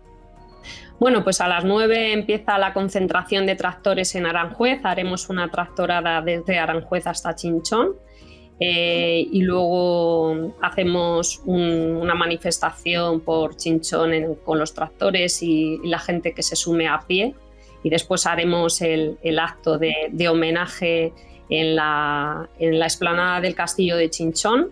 Bueno, pues a las 9 empieza la concentración de tractores en Aranjuez. Haremos una tractorada desde Aranjuez hasta Chinchón. Y luego hacemos una manifestación por Chinchón con los tractores y la gente que se sume a pie. Y después haremos el acto de homenaje en la explanada del Castillo de Chinchón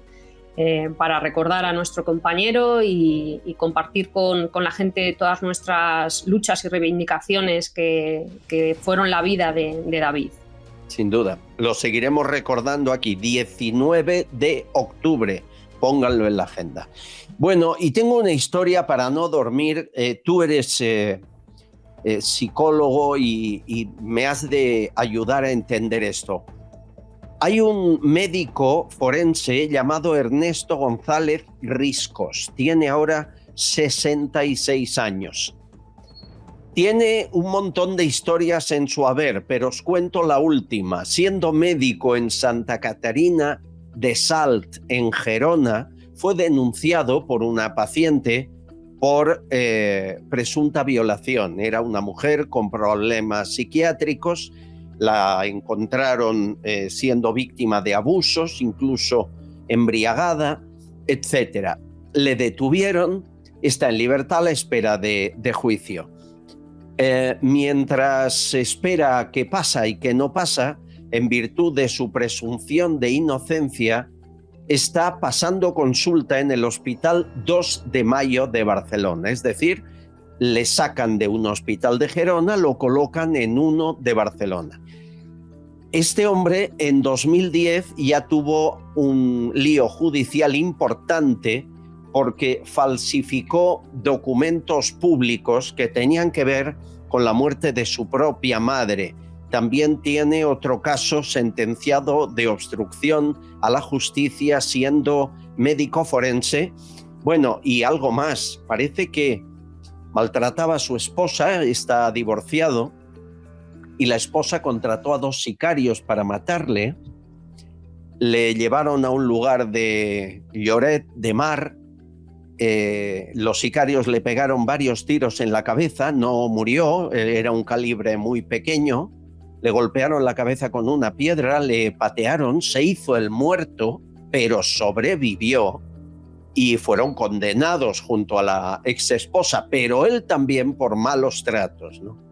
para recordar a nuestro compañero y compartir con la gente todas nuestras luchas y reivindicaciones que fueron la vida de David. Sin duda, lo seguiremos recordando aquí, 19 de octubre, pónganlo en la agenda. Bueno, y tengo una historia para no dormir. Tú eres psicólogo y me has de ayudar a entender esto. Hay un médico forense llamado Ernesto González Riscos, tiene ahora 66 años. Tiene un montón de historias en su haber, pero os cuento la última. Siendo médico en Santa Catarina de Salt, en Gerona, fue denunciado por una paciente por presunta violación. Era una mujer con problemas psiquiátricos, la encontraron siendo víctima de abusos, incluso embriagada, etc. Le detuvieron, está en libertad a la espera de juicio. Mientras espera qué pasa y qué no pasa, en virtud de su presunción de inocencia, está pasando consulta en el Hospital 2 de Mayo de Barcelona. Es decir, le sacan de un hospital de Gerona, lo colocan en uno de Barcelona. Este hombre en 2010 ya tuvo un lío judicial importante porque falsificó documentos públicos que tenían que ver con la muerte de su propia madre. También tiene otro caso sentenciado de obstrucción a la justicia siendo médico forense. Bueno, y algo más, parece que maltrataba a su esposa, está divorciado, y la esposa contrató a 2 sicarios para matarle. Le llevaron a un lugar de Lloret de Mar. Los sicarios le pegaron varios tiros en la cabeza, no murió, era un calibre muy pequeño. Le golpearon la cabeza con una piedra, le patearon, se hizo el muerto, pero sobrevivió y fueron condenados junto a la exesposa, pero él también por malos tratos, ¿no?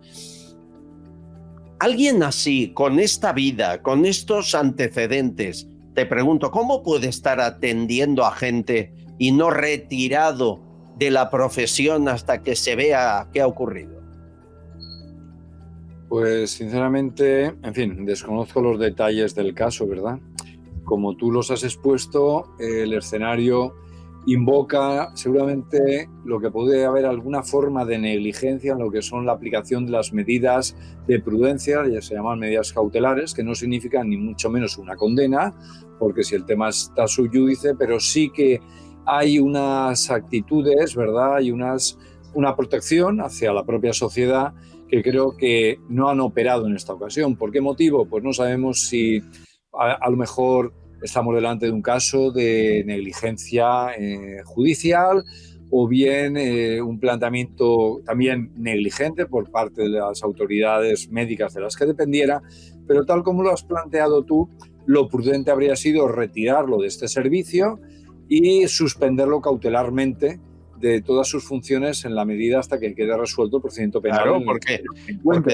Alguien así, con esta vida, con estos antecedentes, te pregunto, ¿cómo puede estar atendiendo a gente y no retirado de la profesión hasta que se vea qué ha ocurrido? Pues sinceramente, en fin, desconozco los detalles del caso, ¿verdad? Como tú los has expuesto, el escenario invoca seguramente lo que puede haber alguna forma de negligencia en lo que son la aplicación de las medidas de prudencia, ya se llaman medidas cautelares, que no significan ni mucho menos una condena, porque si el tema está sub iudice, pero sí que hay unas actitudes, ¿verdad? Hay una protección hacia la propia sociedad que creo que no han operado en esta ocasión. ¿Por qué motivo? Pues no sabemos si a lo mejor estamos delante de un caso de negligencia judicial o bien un planteamiento también negligente por parte de las autoridades médicas de las que dependiera, pero tal como lo has planteado tú, lo prudente habría sido retirarlo de este servicio y suspenderlo cautelarmente de todas sus funciones en la medida hasta que quede resuelto el procedimiento penal. Claro, porque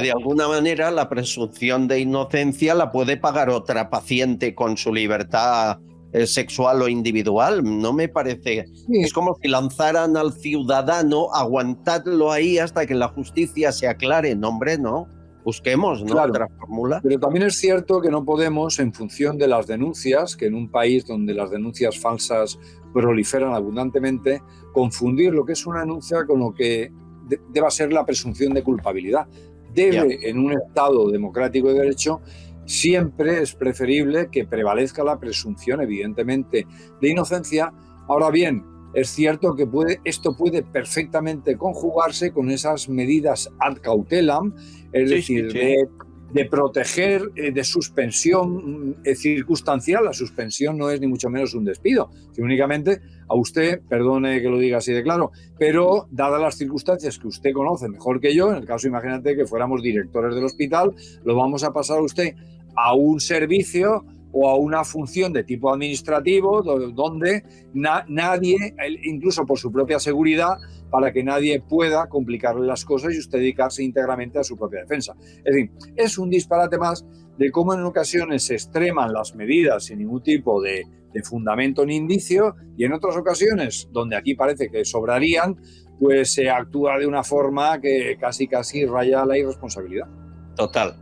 de alguna manera la presunción de inocencia la puede pagar otra paciente con su libertad sexual o individual. No me parece... Sí. Es como si lanzaran al ciudadano, aguantadlo ahí hasta que la justicia se aclare. No, hombre, no. Busquemos, ¿no? Claro, otra fórmula. Pero también es cierto que no podemos, en función de las denuncias, que en un país donde las denuncias falsas proliferan abundantemente, confundir lo que es una denuncia con lo que deba ser la presunción de culpabilidad. En un Estado democrático de derecho, siempre es preferible que prevalezca la presunción, evidentemente, de inocencia. Ahora bien, es cierto que esto puede perfectamente conjugarse con esas medidas ad cautelam, es decir, de proteger, de suspensión circunstancial. La suspensión no es ni mucho menos un despido, que únicamente a usted, perdone que lo diga así de claro, pero dadas las circunstancias que usted conoce mejor que yo, en el caso, imagínate que fuéramos directores del hospital, lo vamos a pasar a usted a un servicio o a una función de tipo administrativo donde nadie, incluso por su propia seguridad, para que nadie pueda complicarle las cosas y usted dedicarse íntegramente a su propia defensa. Es decir, es un disparate más de cómo en ocasiones se extreman las medidas sin ningún tipo de fundamento ni indicio, y en otras ocasiones, donde aquí parece que sobrarían, pues se actúa de una forma que casi raya la irresponsabilidad. Total.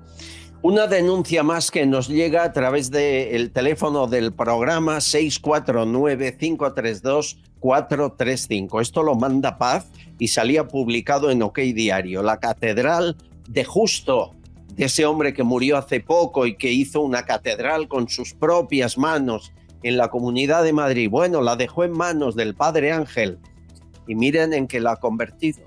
Una denuncia más que nos llega a través del teléfono del programa 649-532-435. Esto lo manda Paz y salía publicado en OK Diario. La catedral de Justo, de ese hombre que murió hace poco y que hizo una catedral con sus propias manos en la Comunidad de Madrid. Bueno, la dejó en manos del Padre Ángel y miren en qué la ha convertido.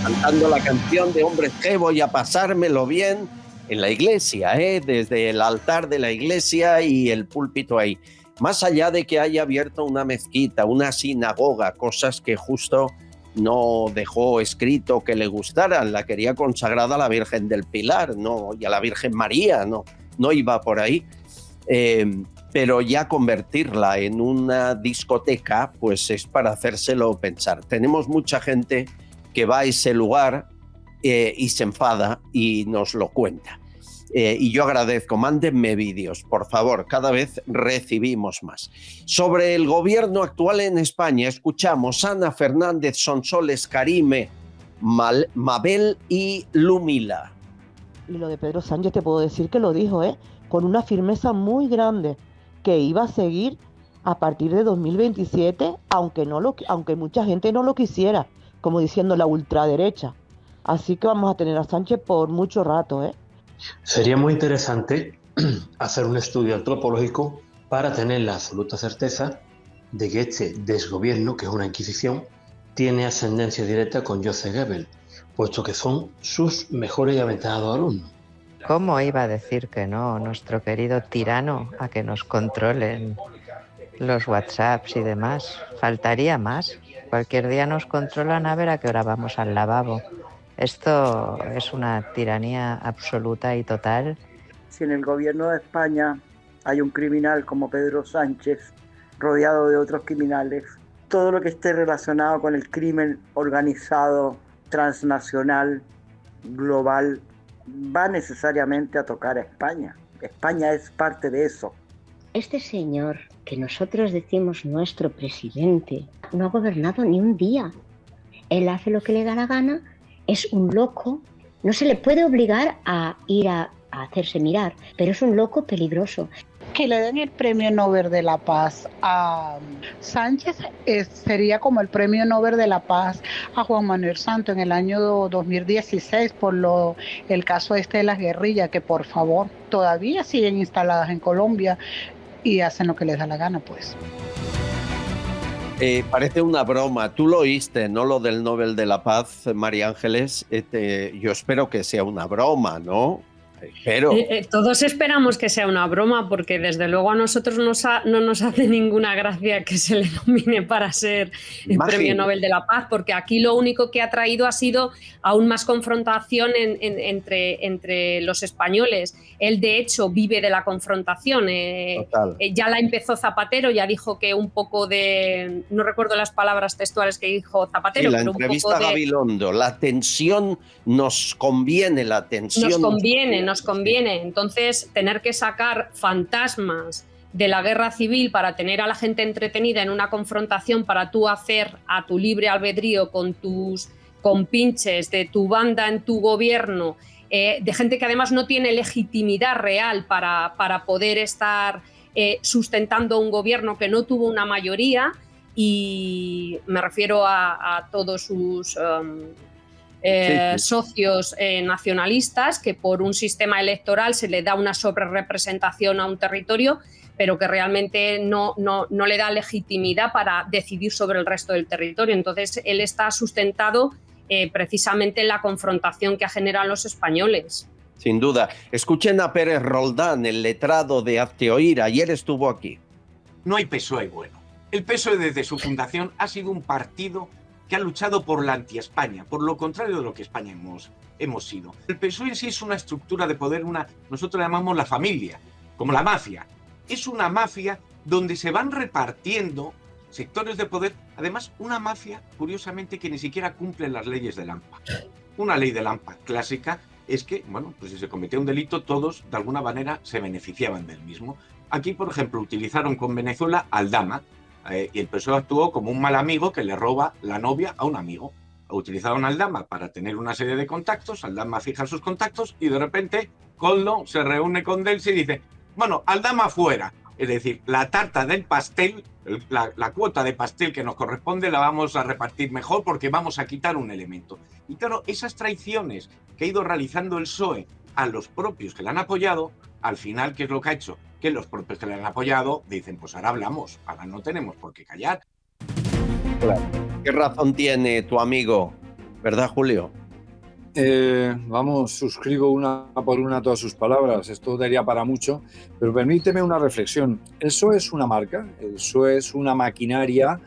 Cantando la canción de Hombres G, voy a pasármelo bien en la iglesia, desde el altar de la iglesia y el púlpito ahí. Más allá de que haya abierto una mezquita, una sinagoga, cosas que Justo no dejó escrito que le gustaran, la quería consagrada a la Virgen del Pilar, no, y a la Virgen María, no iba por ahí. Pero ya convertirla en una discoteca, pues es para hacérselo pensar. Tenemos mucha gente que va a ese lugar y se enfada y nos lo cuenta. Y yo agradezco, mándenme vídeos, por favor, cada vez recibimos más. Sobre el gobierno actual en España, escuchamos Ana Fernández, Sonsoles Carime, Mabel y Lumila. Y lo de Pedro Sánchez te puedo decir que lo dijo, con una firmeza muy grande, que iba a seguir a partir de 2027, aunque mucha gente no lo quisiera, como diciendo la ultraderecha. Así que vamos a tener a Sánchez por mucho rato, Sería muy interesante hacer un estudio antropológico para tener la absoluta certeza de que este desgobierno, que es una inquisición, tiene ascendencia directa con Joseph Goebbels, puesto que son sus mejores y aventajados alumnos. ¿Cómo iba a decir que no, nuestro querido tirano, a que nos controlen los WhatsApps y demás? Faltaría más. Cualquier día nos controlan a ver a qué hora vamos al lavabo. Esto es una tiranía absoluta y total. Si en el gobierno de España hay un criminal como Pedro Sánchez, rodeado de otros criminales, todo lo que esté relacionado con el crimen organizado, transnacional, global, va necesariamente a tocar a España. España es parte de eso. Este señor, que nosotros decimos nuestro presidente, no ha gobernado ni un día. Él hace lo que le da la gana, es un loco, no se le puede obligar a ir a hacerse mirar, pero es un loco peligroso. Que le den el premio Nobel de la Paz a Sánchez sería como el premio Nobel de la Paz a Juan Manuel Santos en el año 2016 por el caso de las guerrillas, que por favor todavía siguen instaladas en Colombia y hacen lo que les da la gana, pues. Parece una broma. Tú lo oíste, ¿no? Lo del Nobel de la Paz, María Ángeles. Yo espero que sea una broma, ¿no? Pero todos esperamos que sea una broma, porque desde luego a nosotros no nos hace ninguna gracia que se le nomine para ser el Premio Nobel de la Paz, porque aquí lo único que ha traído ha sido aún más confrontación entre los españoles. Él, de hecho, vive de la confrontación. Ya la empezó Zapatero, ya dijo que un poco de... No recuerdo las palabras textuales que dijo Zapatero. Sí, la pero entrevista un a poco de... Gabilondo, la tensión nos conviene, la tensión... Nos conviene. Entonces, tener que sacar fantasmas de la guerra civil para tener a la gente entretenida en una confrontación para tú hacer a tu libre albedrío con tus compinches de tu banda en tu gobierno, de gente que además no tiene legitimidad real para poder estar sustentando un gobierno que no tuvo una mayoría, y me refiero a todos sus... socios nacionalistas, que por un sistema electoral se le da una sobrerepresentación a un territorio, pero que realmente no le da legitimidad para decidir sobre el resto del territorio. Entonces él está sustentado precisamente en la confrontación que ha generado los españoles. Sin duda. Escuchen a Pérez Roldán, el letrado de Hazte Oír. Ayer estuvo aquí. No hay PSOE bueno. El PSOE desde su fundación ha sido un partido que ha luchado por la anti-España, por lo contrario de lo que España hemos sido. El PSOE en sí es una estructura de poder, nosotros llamamos la familia, como la mafia. Es una mafia donde se van repartiendo sectores de poder, además una mafia, curiosamente, que ni siquiera cumple las leyes del AMPA. Una ley del AMPA clásica es que, bueno, pues si se cometía un delito, todos de alguna manera se beneficiaban del mismo. Aquí, por ejemplo, utilizaron con Venezuela Aldama, y el PSOE actuó como un mal amigo que le roba la novia a un amigo. Utilizaron a Aldama para tener una serie de contactos, Aldama fija sus contactos y de repente Koldo se reúne con Delcy y dice, bueno, Aldama fuera. Es decir, la tarta del pastel, la cuota de pastel que nos corresponde la vamos a repartir mejor porque vamos a quitar un elemento. Y claro, esas traiciones que ha ido realizando el PSOE a los propios que le han apoyado, al final, ¿qué es lo que ha hecho? Que los propios que le han apoyado dicen, pues ahora hablamos, ahora no tenemos por qué callar. Claro. ¿Qué razón tiene tu amigo? ¿Verdad, Julio? Suscribo una por una todas sus palabras. Esto daría para mucho, pero permíteme una reflexión. El PSOE es una marca, el PSOE es una maquinaria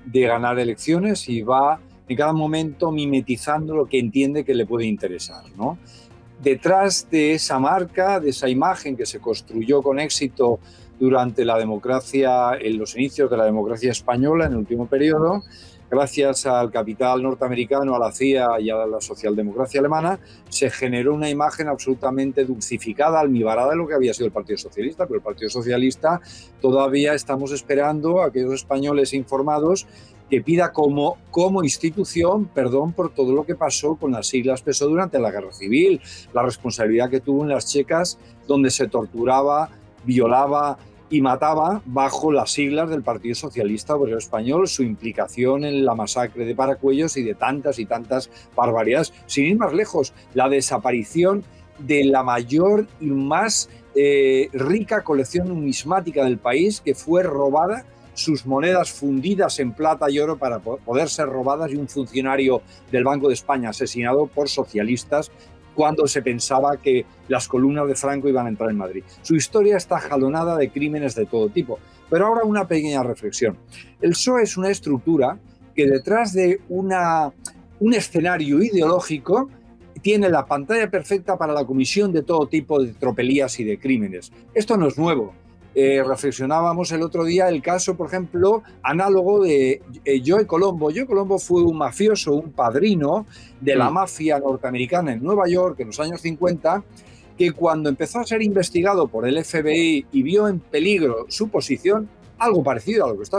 de ganar elecciones y va en cada momento mimetizando lo que entiende que le puede interesar, ¿no? Detrás de esa marca, de esa imagen que se construyó con éxito durante la democracia, en los inicios de la democracia española, en el último periodo, gracias al capital norteamericano, a la CIA y a la socialdemocracia alemana, se generó una imagen absolutamente dulcificada, almibarada de lo que había sido el Partido Socialista, pero el Partido Socialista todavía estamos esperando a aquellos españoles informados que pida como institución perdón por todo lo que pasó con las siglas PSOE durante la Guerra Civil, la responsabilidad que tuvo en las Checas, donde se torturaba, violaba y mataba bajo las siglas del Partido Socialista Obrero Español, su implicación en la masacre de Paracuellos y de tantas y tantas barbaridades. Sin ir más lejos, la desaparición de la mayor y más rica colección numismática del país, que fue robada, sus monedas fundidas en plata y oro para poder ser robadas, y un funcionario del Banco de España asesinado por socialistas cuando se pensaba que las columnas de Franco iban a entrar en Madrid. Su historia está jalonada de crímenes de todo tipo. Pero ahora una pequeña reflexión. El PSOE es una estructura que detrás de un escenario ideológico tiene la pantalla perfecta para la comisión de todo tipo de tropelías y de crímenes. Esto no es nuevo. Reflexionábamos el otro día el caso, por ejemplo, análogo de Joe Colombo. Joe Colombo fue un mafioso, un padrino de la mafia norteamericana en Nueva York en los años 50, que cuando empezó a ser investigado por el FBI y vio en peligro su posición, algo parecido a lo que está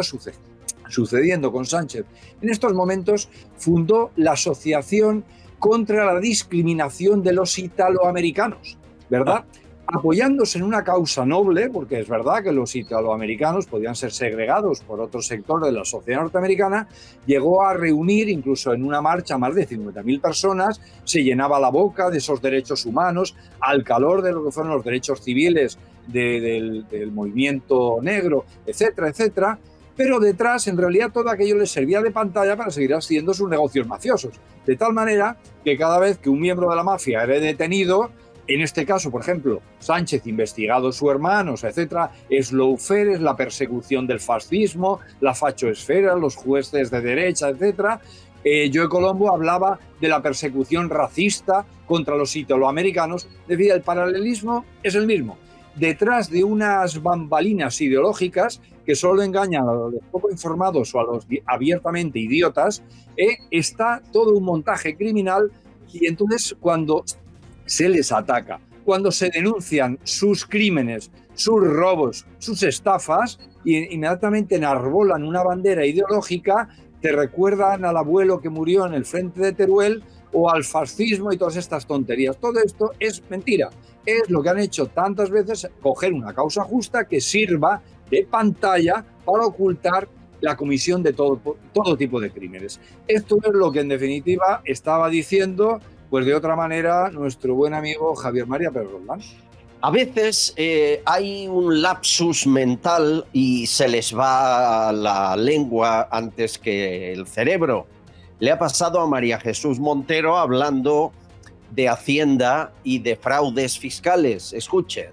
sucediendo con Sánchez en estos momentos, fundó la Asociación contra la Discriminación de los Italoamericanos, ¿verdad? Apoyándose en una causa noble, porque es verdad que los italoamericanos podían ser segregados por otro sector de la sociedad norteamericana, llegó a reunir, incluso en una marcha, más de 50.000 personas, se llenaba la boca de esos derechos humanos, al calor de lo que fueron los derechos civiles del movimiento negro, etcétera, etcétera, pero detrás, en realidad, todo aquello les servía de pantalla para seguir haciendo sus negocios mafiosos, de tal manera que cada vez que un miembro de la mafia era detenido, En este caso, por ejemplo, Sánchez investigado su hermano, etcétera, es lawfare, es la persecución del fascismo, la fachoesfera, los jueces de derecha, etcétera. Joe Colombo hablaba de la persecución racista contra los italoamericanos. Es decir, el paralelismo es el mismo. Detrás de unas bambalinas ideológicas que solo engañan a los poco informados o a los abiertamente idiotas, está todo un montaje criminal. Y entonces, cuando se les ataca, cuando se denuncian sus crímenes, sus robos, sus estafas, y inmediatamente enarbolan una bandera ideológica, te recuerdan al abuelo que murió en el frente de Teruel o al fascismo y todas estas tonterías. Todo esto es mentira. Es lo que han hecho tantas veces, coger una causa justa que sirva de pantalla para ocultar la comisión de todo tipo de crímenes. Esto es lo que en definitiva estaba diciendo, pues de otra manera, nuestro buen amigo Javier María Pérez Roldán. A veces hay un lapsus mental y se les va la lengua antes que el cerebro. Le ha pasado a María Jesús Montero hablando de Hacienda y de fraudes fiscales. Escuchen.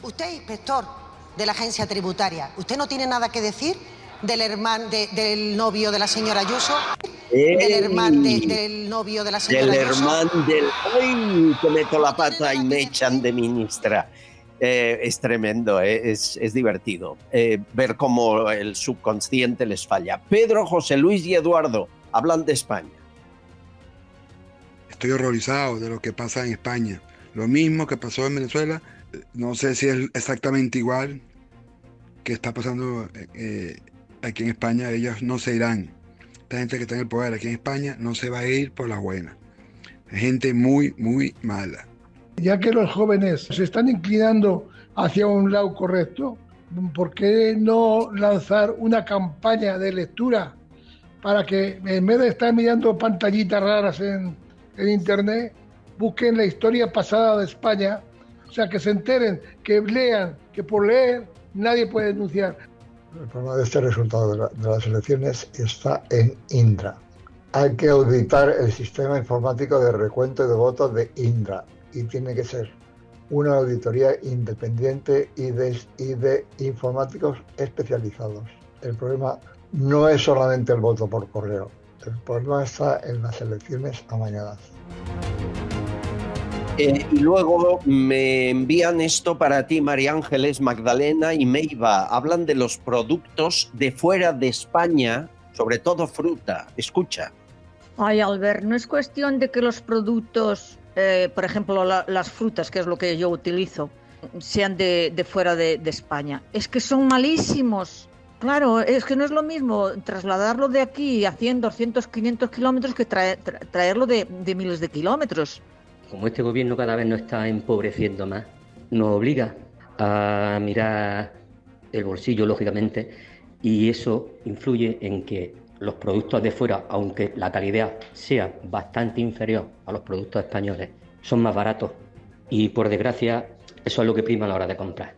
Usted es inspector de la agencia tributaria. ¿Usted no tiene nada que decir del novio de la señora Ayuso? Del hermano del novio de la señora Ayuso. ¡Ay! Que meto la pata y me echan de ministra. Es tremendo, es divertido ver cómo el subconsciente les falla. Pedro, José Luis y Eduardo hablan de España. Estoy horrorizado de lo que pasa en España. Lo mismo que pasó en Venezuela, no sé si es exactamente igual que está pasando aquí en España. Ellos no se irán. Esta gente que está en el poder aquí en España no se va a ir por las buenas. Es gente muy, muy mala. Ya que los jóvenes se están inclinando hacia un lado correcto, ¿por qué no lanzar una campaña de lectura para que en vez de estar mirando pantallitas raras en internet, busquen la historia pasada de España? O sea, que se enteren, que lean, que por leer nadie puede denunciar. El problema de este resultado de las elecciones está en Indra. Hay que auditar el sistema informático de recuento de votos de Indra y tiene que ser una auditoría independiente y de informáticos especializados. El problema no es solamente el voto por correo, el problema está en las elecciones amañadas. Y luego me envían esto para ti, María Ángeles, Magdalena y Meiva. Hablan de los productos de fuera de España, sobre todo fruta. Escucha. Ay, Albert, no es cuestión de que los productos, por ejemplo, las frutas, que es lo que yo utilizo, sean de fuera de España. Es que son malísimos. Claro, es que no es lo mismo trasladarlo de aquí a 100, 200, 500 kilómetros que traerlo de miles de kilómetros. Como este gobierno cada vez nos está empobreciendo más, nos obliga a mirar el bolsillo, lógicamente, y eso influye en que los productos de fuera, aunque la calidad sea bastante inferior a los productos españoles, son más baratos y, por desgracia, eso es lo que prima a la hora de comprar.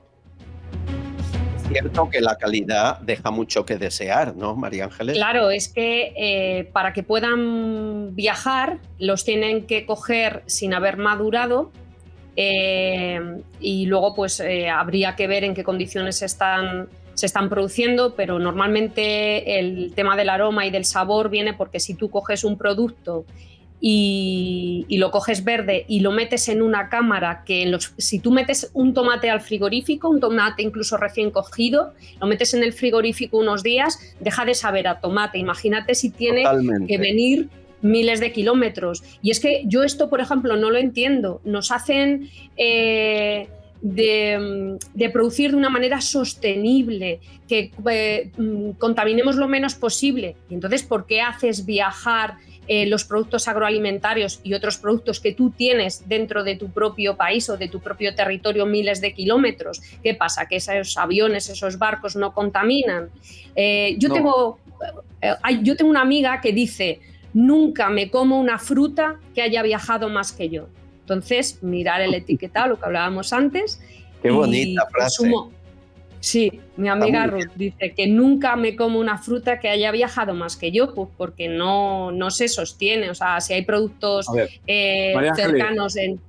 Es cierto que la calidad deja mucho que desear, ¿no, María Ángeles? Claro, es que para que puedan viajar los tienen que coger sin haber madurado y luego pues habría que ver en qué condiciones se están produciendo, pero normalmente el tema del aroma y del sabor viene porque si tú coges un producto y lo coges verde y lo metes en una cámara, si tú metes un tomate al frigorífico, un tomate incluso recién cogido, lo metes en el frigorífico unos días, deja de saber a tomate. Imagínate si tiene que venir miles de kilómetros. Y es que yo esto, por ejemplo, no lo entiendo. Nos hacen de producir de una manera sostenible, que contaminemos lo menos posible. Y entonces, ¿por qué haces viajar los productos agroalimentarios y otros productos que tú tienes dentro de tu propio país o de tu propio territorio miles de kilómetros? ¿Qué pasa? ¿Que esos aviones, esos barcos no contaminan? Yo tengo una amiga que dice: nunca me como una fruta que haya viajado más que yo. Entonces, mirar el etiquetado, lo que hablábamos antes. Qué bonita frase. Sí, mi amiga Ruth dice que nunca me como una fruta que haya viajado más que yo, pues porque no se sostiene. O sea, si hay productos cercanos en...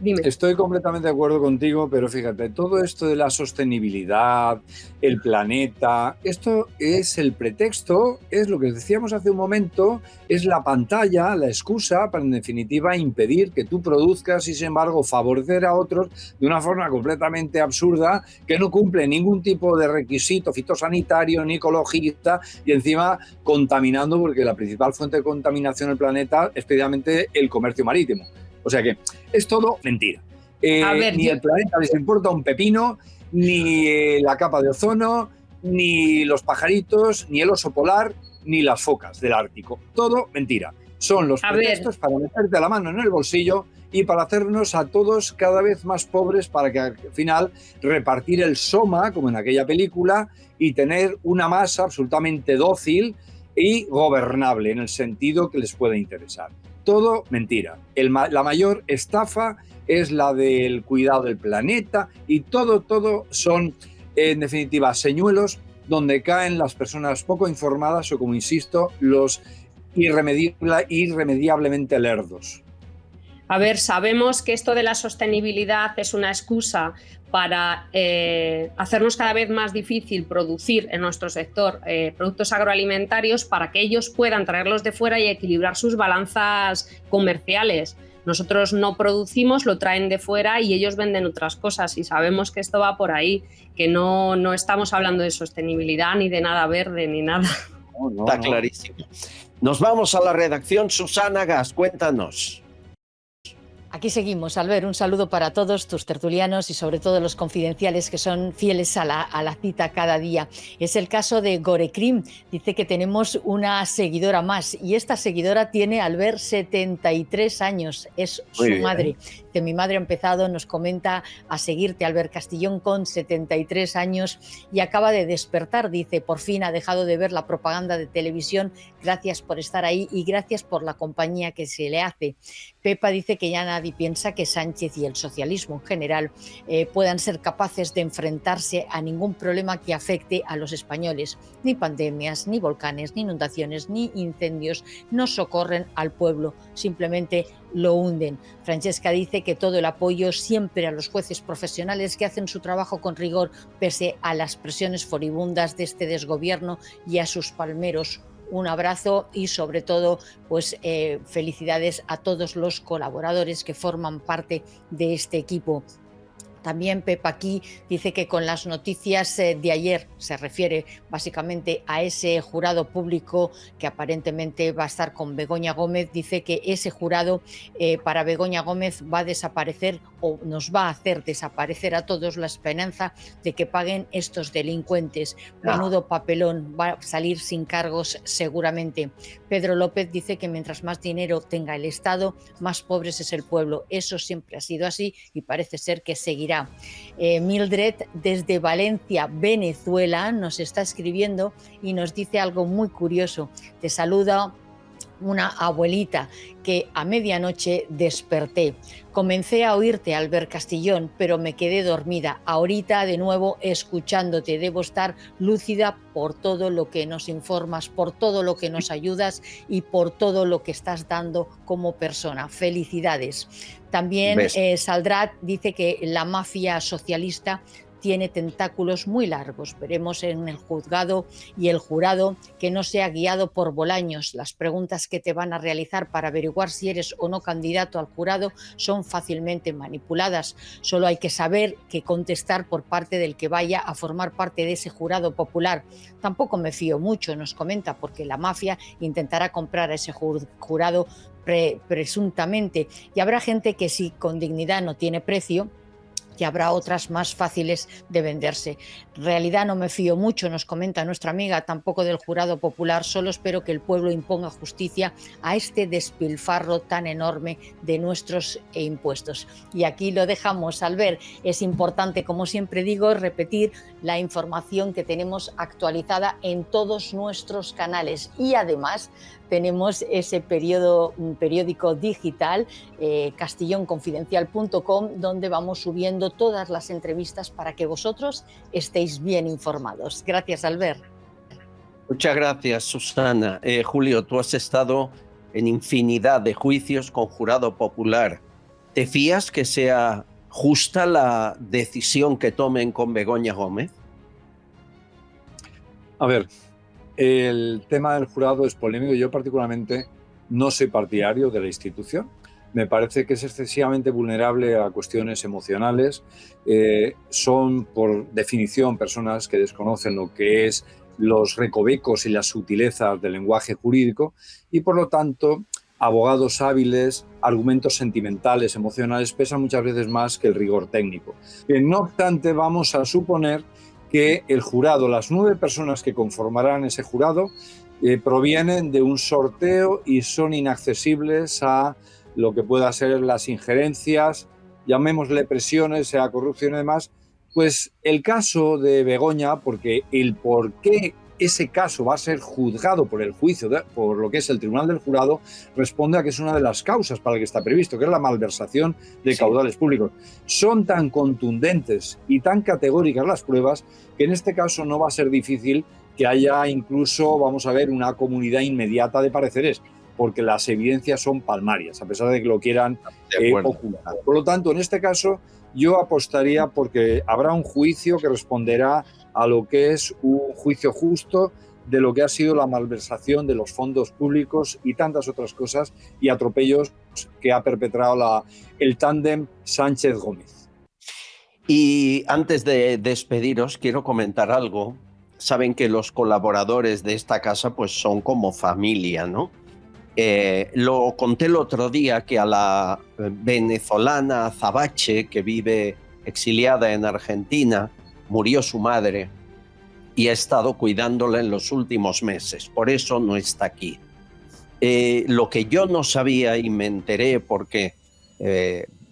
Dime. Estoy completamente de acuerdo contigo, pero fíjate, todo esto de la sostenibilidad, el planeta, esto es el pretexto, es lo que decíamos hace un momento, es la pantalla, la excusa para en definitiva impedir que tú produzcas y sin embargo favorecer a otros de una forma completamente absurda que no cumple ningún tipo de requisito fitosanitario ni ecologista y encima contaminando, porque la principal fuente de contaminación del planeta es precisamente el comercio marítimo. O sea que es todo mentira. Ni el planeta les importa un pepino, ni la capa de ozono, ni los pajaritos, ni el oso polar, ni las focas del Ártico. Todo mentira. Son los pretextos para meterte la mano en el bolsillo y para hacernos a todos cada vez más pobres para que al final repartir el soma, como en aquella película, y tener una masa absolutamente dócil y gobernable en el sentido que les pueda interesar. Todo mentira. La mayor estafa es la del cuidado del planeta y todo son, en definitiva, señuelos donde caen las personas poco informadas o, como insisto, los irremediablemente lerdos. A ver, sabemos que esto de la sostenibilidad es una excusa para hacernos cada vez más difícil producir en nuestro sector productos agroalimentarios para que ellos puedan traerlos de fuera y equilibrar sus balanzas comerciales. Nosotros no producimos, lo traen de fuera y ellos venden otras cosas y sabemos que esto va por ahí, que no estamos hablando de sostenibilidad ni de nada verde ni nada. Está clarísimo. Nos vamos a la redacción. Susana Gas, cuéntanos. Aquí seguimos, Albert, un saludo para todos tus tertulianos y sobre todo los confidenciales que son fieles a la cita cada día. Es el caso de Gorecrim, dice que tenemos una seguidora más y esta seguidora tiene, Albert, 73 años, es su madre. Que mi madre ha empezado, nos comenta, a seguirte, Albert Castillón, con 73 años y acaba de despertar, dice, por fin ha dejado de ver la propaganda de televisión, gracias por estar ahí y gracias por la compañía que se le hace. Pepa dice que ya nadie piensa que Sánchez y el socialismo en general puedan ser capaces de enfrentarse a ningún problema que afecte a los españoles. Ni pandemias, ni volcanes, ni inundaciones, ni incendios no socorren al pueblo, simplemente lo hunden. Francesca dice que todo el apoyo siempre a los jueces profesionales que hacen su trabajo con rigor pese a las presiones furibundas de este desgobierno y a sus palmeros. Un abrazo y sobre todo pues felicidades a todos los colaboradores que forman parte de este equipo. También Pepa aquí dice que con las noticias de ayer, se refiere básicamente a ese jurado público que aparentemente va a estar con Begoña Gómez, dice que ese jurado para Begoña Gómez va a desaparecer o nos va a hacer desaparecer a todos la esperanza de que paguen estos delincuentes. Menudo papelón, va a salir sin cargos seguramente. Pedro López dice que mientras más dinero tenga el Estado, más pobres es el pueblo. Eso siempre ha sido así y parece ser que seguirá. Mildred desde Valencia, Venezuela, nos está escribiendo y nos dice algo muy curioso. Te saluda una abuelita que a medianoche desperté. Comencé a oírte, Albert Castillón, pero me quedé dormida. Ahorita de nuevo escuchándote. Debo estar lúcida por todo lo que nos informas, por todo lo que nos ayudas y por todo lo que estás dando como persona. Felicidades. También Saldrat dice que la mafia socialista tiene tentáculos muy largos. Veremos en el juzgado y el jurado que no sea guiado por Bolaños. Las preguntas que te van a realizar para averiguar si eres o no candidato al jurado son fácilmente manipuladas. Solo hay que saber qué contestar por parte del que vaya a formar parte de ese jurado popular. Tampoco me fío mucho, nos comenta, porque la mafia intentará comprar a ese jurado presuntamente. Y habrá gente que si con dignidad no tiene precio, que habrá otras más fáciles de venderse. En realidad no me fío mucho, nos comenta nuestra amiga, tampoco del jurado popular, solo espero que el pueblo imponga justicia a este despilfarro tan enorme de nuestros impuestos. Y aquí lo dejamos, Albert. Es importante, como siempre digo, repetir la información que tenemos actualizada en todos nuestros canales y además tenemos ese periódico digital, castellonconfidencial.com, donde vamos subiendo todas las entrevistas para que vosotros estéis bien informados. Gracias, Albert. Muchas gracias, Susana. Julio, tú has estado en infinidad de juicios con jurado popular. ¿Te fías que sea justa la decisión que tomen con Begoña Gómez? A ver, el tema del jurado es polémico. Yo particularmente no soy partidario de la institución. Me parece que es excesivamente vulnerable a cuestiones emocionales. Son, por definición, personas que desconocen lo que es los recovecos y las sutilezas del lenguaje jurídico y, por lo tanto, abogados hábiles, argumentos sentimentales, emocionales, pesan muchas veces más que el rigor técnico. No obstante, vamos a suponer que el jurado, las 9 personas que conformarán ese jurado, provienen de un sorteo y son inaccesibles a lo que pueda ser las injerencias, llamémosle presiones, sea corrupción y demás. Pues el caso de Begoña, porque el por qué ese caso va a ser juzgado por el juicio, por lo que es el Tribunal del Jurado, responde a que es una de las causas para la que está previsto, que es la malversación de caudales públicos. Son tan contundentes y tan categóricas las pruebas que en este caso no va a ser difícil que haya incluso, vamos a ver, una comunidad inmediata de pareceres, porque las evidencias son palmarias, a pesar de que lo quieran ocultar. Por lo tanto, en este caso, yo apostaría porque habrá un juicio que responderá a lo que es un juicio justo de lo que ha sido la malversación de los fondos públicos y tantas otras cosas y atropellos que ha perpetrado el tándem Sánchez-Gómez. Y antes de despediros, quiero comentar algo. Saben que los colaboradores de esta casa pues son como familia, ¿no? Lo conté el otro día que a la venezolana Azabache, que vive exiliada en Argentina, murió su madre y ha estado cuidándola en los últimos meses. Por eso no está aquí. Lo que yo no sabía y me enteré porque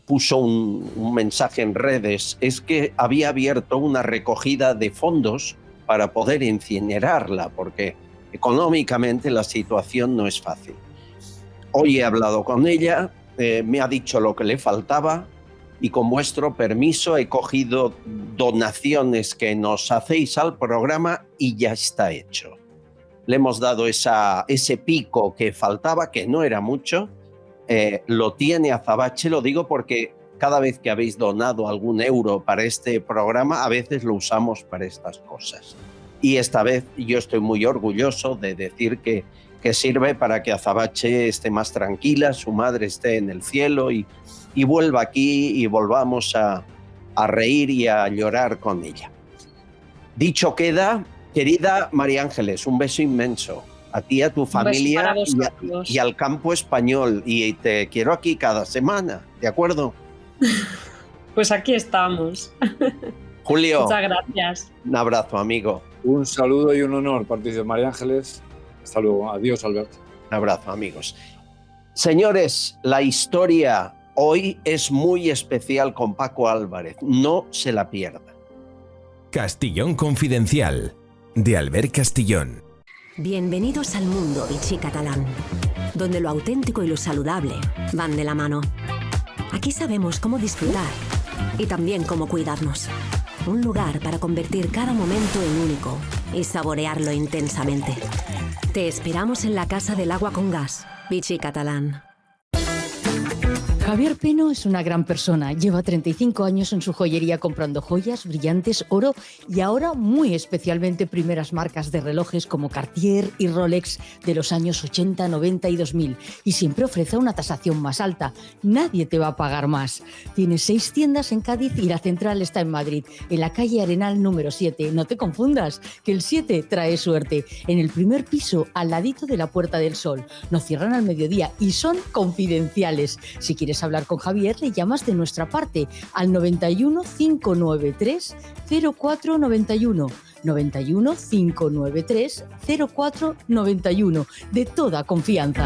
puso un mensaje en redes es que había abierto una recogida de fondos para poder incinerarla, porque económicamente la situación no es fácil. Hoy he hablado con ella, me ha dicho lo que le faltaba y con vuestro permiso he cogido donaciones que nos hacéis al programa y ya está hecho. Le hemos dado ese pico que faltaba, que no era mucho, lo tiene Azabache, lo digo porque cada vez que habéis donado algún euro para este programa, a veces lo usamos para estas cosas. Y esta vez yo estoy muy orgulloso de decir que sirve para que Azabache esté más tranquila, su madre esté en el cielo y vuelva aquí y volvamos a reír y a llorar con ella. Dicho queda, querida María Ángeles, un beso inmenso a ti, a tu familia y al campo español. Y te quiero aquí cada semana, ¿de acuerdo? Pues aquí estamos. Julio. Muchas gracias. Un abrazo, amigo. Un saludo y un honor, Patricio. María Ángeles. Hasta luego. Adiós, Alberto. Un abrazo, amigos. Señores, la historia hoy es muy especial con Paco Álvarez. No se la pierdan. Castillón Confidencial, de Albert Castillón. Bienvenidos al mundo Vichy catalán, donde lo auténtico y lo saludable van de la mano. Aquí sabemos cómo disfrutar y también cómo cuidarnos. Un lugar para convertir cada momento en único y saborearlo intensamente. Te esperamos en la Casa del Agua con Gas, Vichy Catalán. Javier Peno es una gran persona. Lleva 35 años en su joyería comprando joyas, brillantes, oro y ahora muy especialmente primeras marcas de relojes como Cartier y Rolex de los años 80, 90 y 2000. Y siempre ofrece una tasación más alta. Nadie te va a pagar más. Tiene 6 tiendas en Cádiz y la central está en Madrid, en la calle Arenal número 7. No te confundas, que el 7 trae suerte. En el primer piso, al ladito de la Puerta del Sol. No cierran al mediodía y son confidenciales. Si quieres hablar con Javier, le llamas de nuestra parte al 91 593 0491. 91 593 0491. De toda confianza.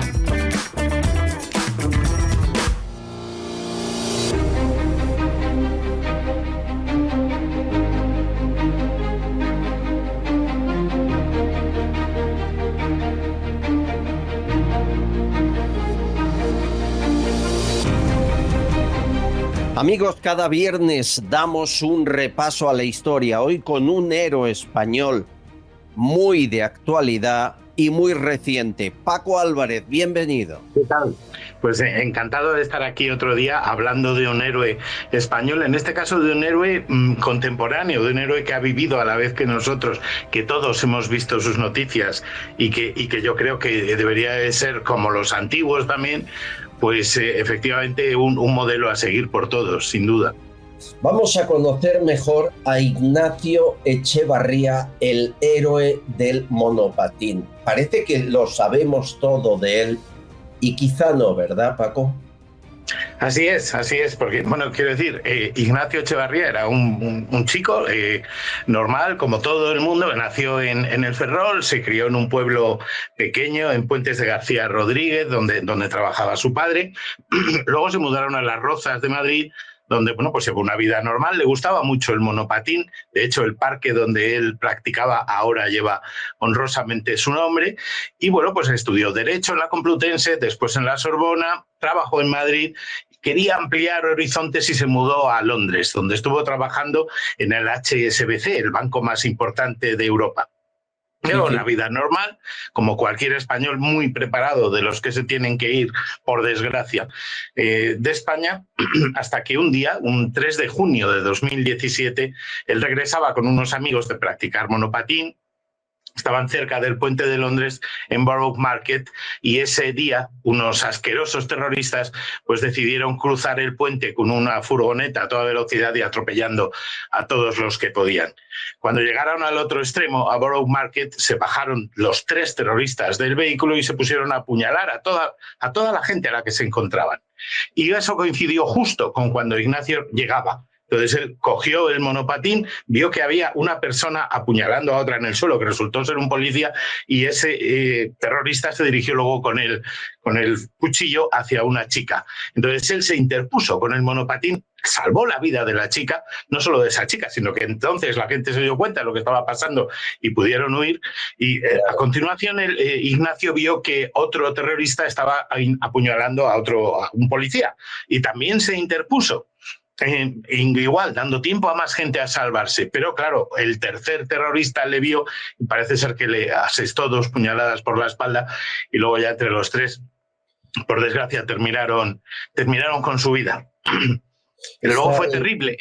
Amigos, cada viernes damos un repaso a la historia, hoy con un héroe español muy de actualidad y muy reciente. Paco Álvarez, bienvenido. ¿Qué tal? Pues encantado de estar aquí otro día hablando de un héroe español, en este caso de un héroe contemporáneo, de un héroe que ha vivido a la vez que nosotros, que todos hemos visto sus noticias y que yo creo que debería de ser, como los antiguos también, pues efectivamente un modelo a seguir por todos, sin duda. Vamos a conocer mejor a Ignacio Echevarría, el héroe del monopatín. Parece que lo sabemos todo de él y quizá no, ¿verdad, Paco? Así es, porque, bueno, quiero decir, Ignacio Echevarría era un chico normal, como todo el mundo, nació en el Ferrol, se crió en un pueblo pequeño, en Puentes de García Rodríguez, donde trabajaba su padre. Luego se mudaron a Las Rozas de Madrid, donde, bueno, pues llevó una vida normal, le gustaba mucho el monopatín, de hecho el parque donde él practicaba ahora lleva honrosamente su nombre, y bueno, pues estudió Derecho en la Complutense, después en la Sorbona, trabajó en Madrid, quería ampliar horizontes y se mudó a Londres, donde estuvo trabajando en el HSBC, el banco más importante de Europa. Lleva una vida normal, como cualquier español muy preparado, de los que se tienen que ir, por desgracia, de España, hasta que un día, un 3 de junio de 2017, él regresaba con unos amigos de practicar monopatín. Estaban cerca del puente de Londres, en Borough Market, y ese día unos asquerosos terroristas pues decidieron cruzar el puente con una furgoneta a toda velocidad y atropellando a todos los que podían. Cuando llegaron al otro extremo, a Borough Market, se bajaron los 3 terroristas del vehículo y se pusieron a apuñalar a toda la gente a la que se encontraban. Y eso coincidió justo con cuando Ignacio llegaba. Entonces él cogió el monopatín, vio que había una persona apuñalando a otra en el suelo, que resultó ser un policía, y ese terrorista se dirigió luego con el cuchillo hacia una chica. Entonces él se interpuso con el monopatín, salvó la vida de la chica, no solo de esa chica, sino que entonces la gente se dio cuenta de lo que estaba pasando y pudieron huir. Y a continuación Ignacio vio que otro terrorista estaba apuñalando a un policía, y también se interpuso. Igual, dando tiempo a más gente a salvarse, pero claro, el tercer terrorista le vio y parece ser que le asestó 2 puñaladas por la espalda, y luego ya entre los 3, por desgracia, terminaron con su vida. Y luego fue terrible.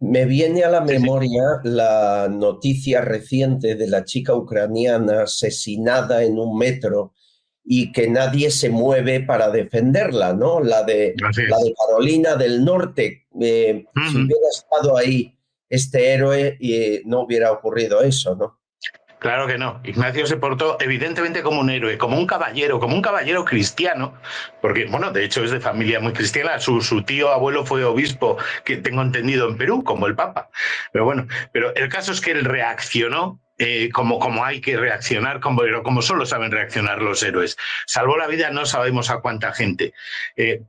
Me viene a la memoria la noticia reciente de la chica ucraniana asesinada en un metro y que nadie se mueve para defenderla, ¿no? La de Carolina del Norte. Si hubiera estado ahí este héroe, no hubiera ocurrido eso, ¿no? Claro que no. Ignacio se portó evidentemente como un héroe, como un caballero cristiano, porque, bueno, de hecho es de familia muy cristiana. Su tío abuelo fue obispo, que tengo entendido, en Perú, como el Papa. Pero bueno, el caso es que él reaccionó como hay que reaccionar, como solo saben reaccionar los héroes. Salvó la vida, no sabemos a cuánta gente.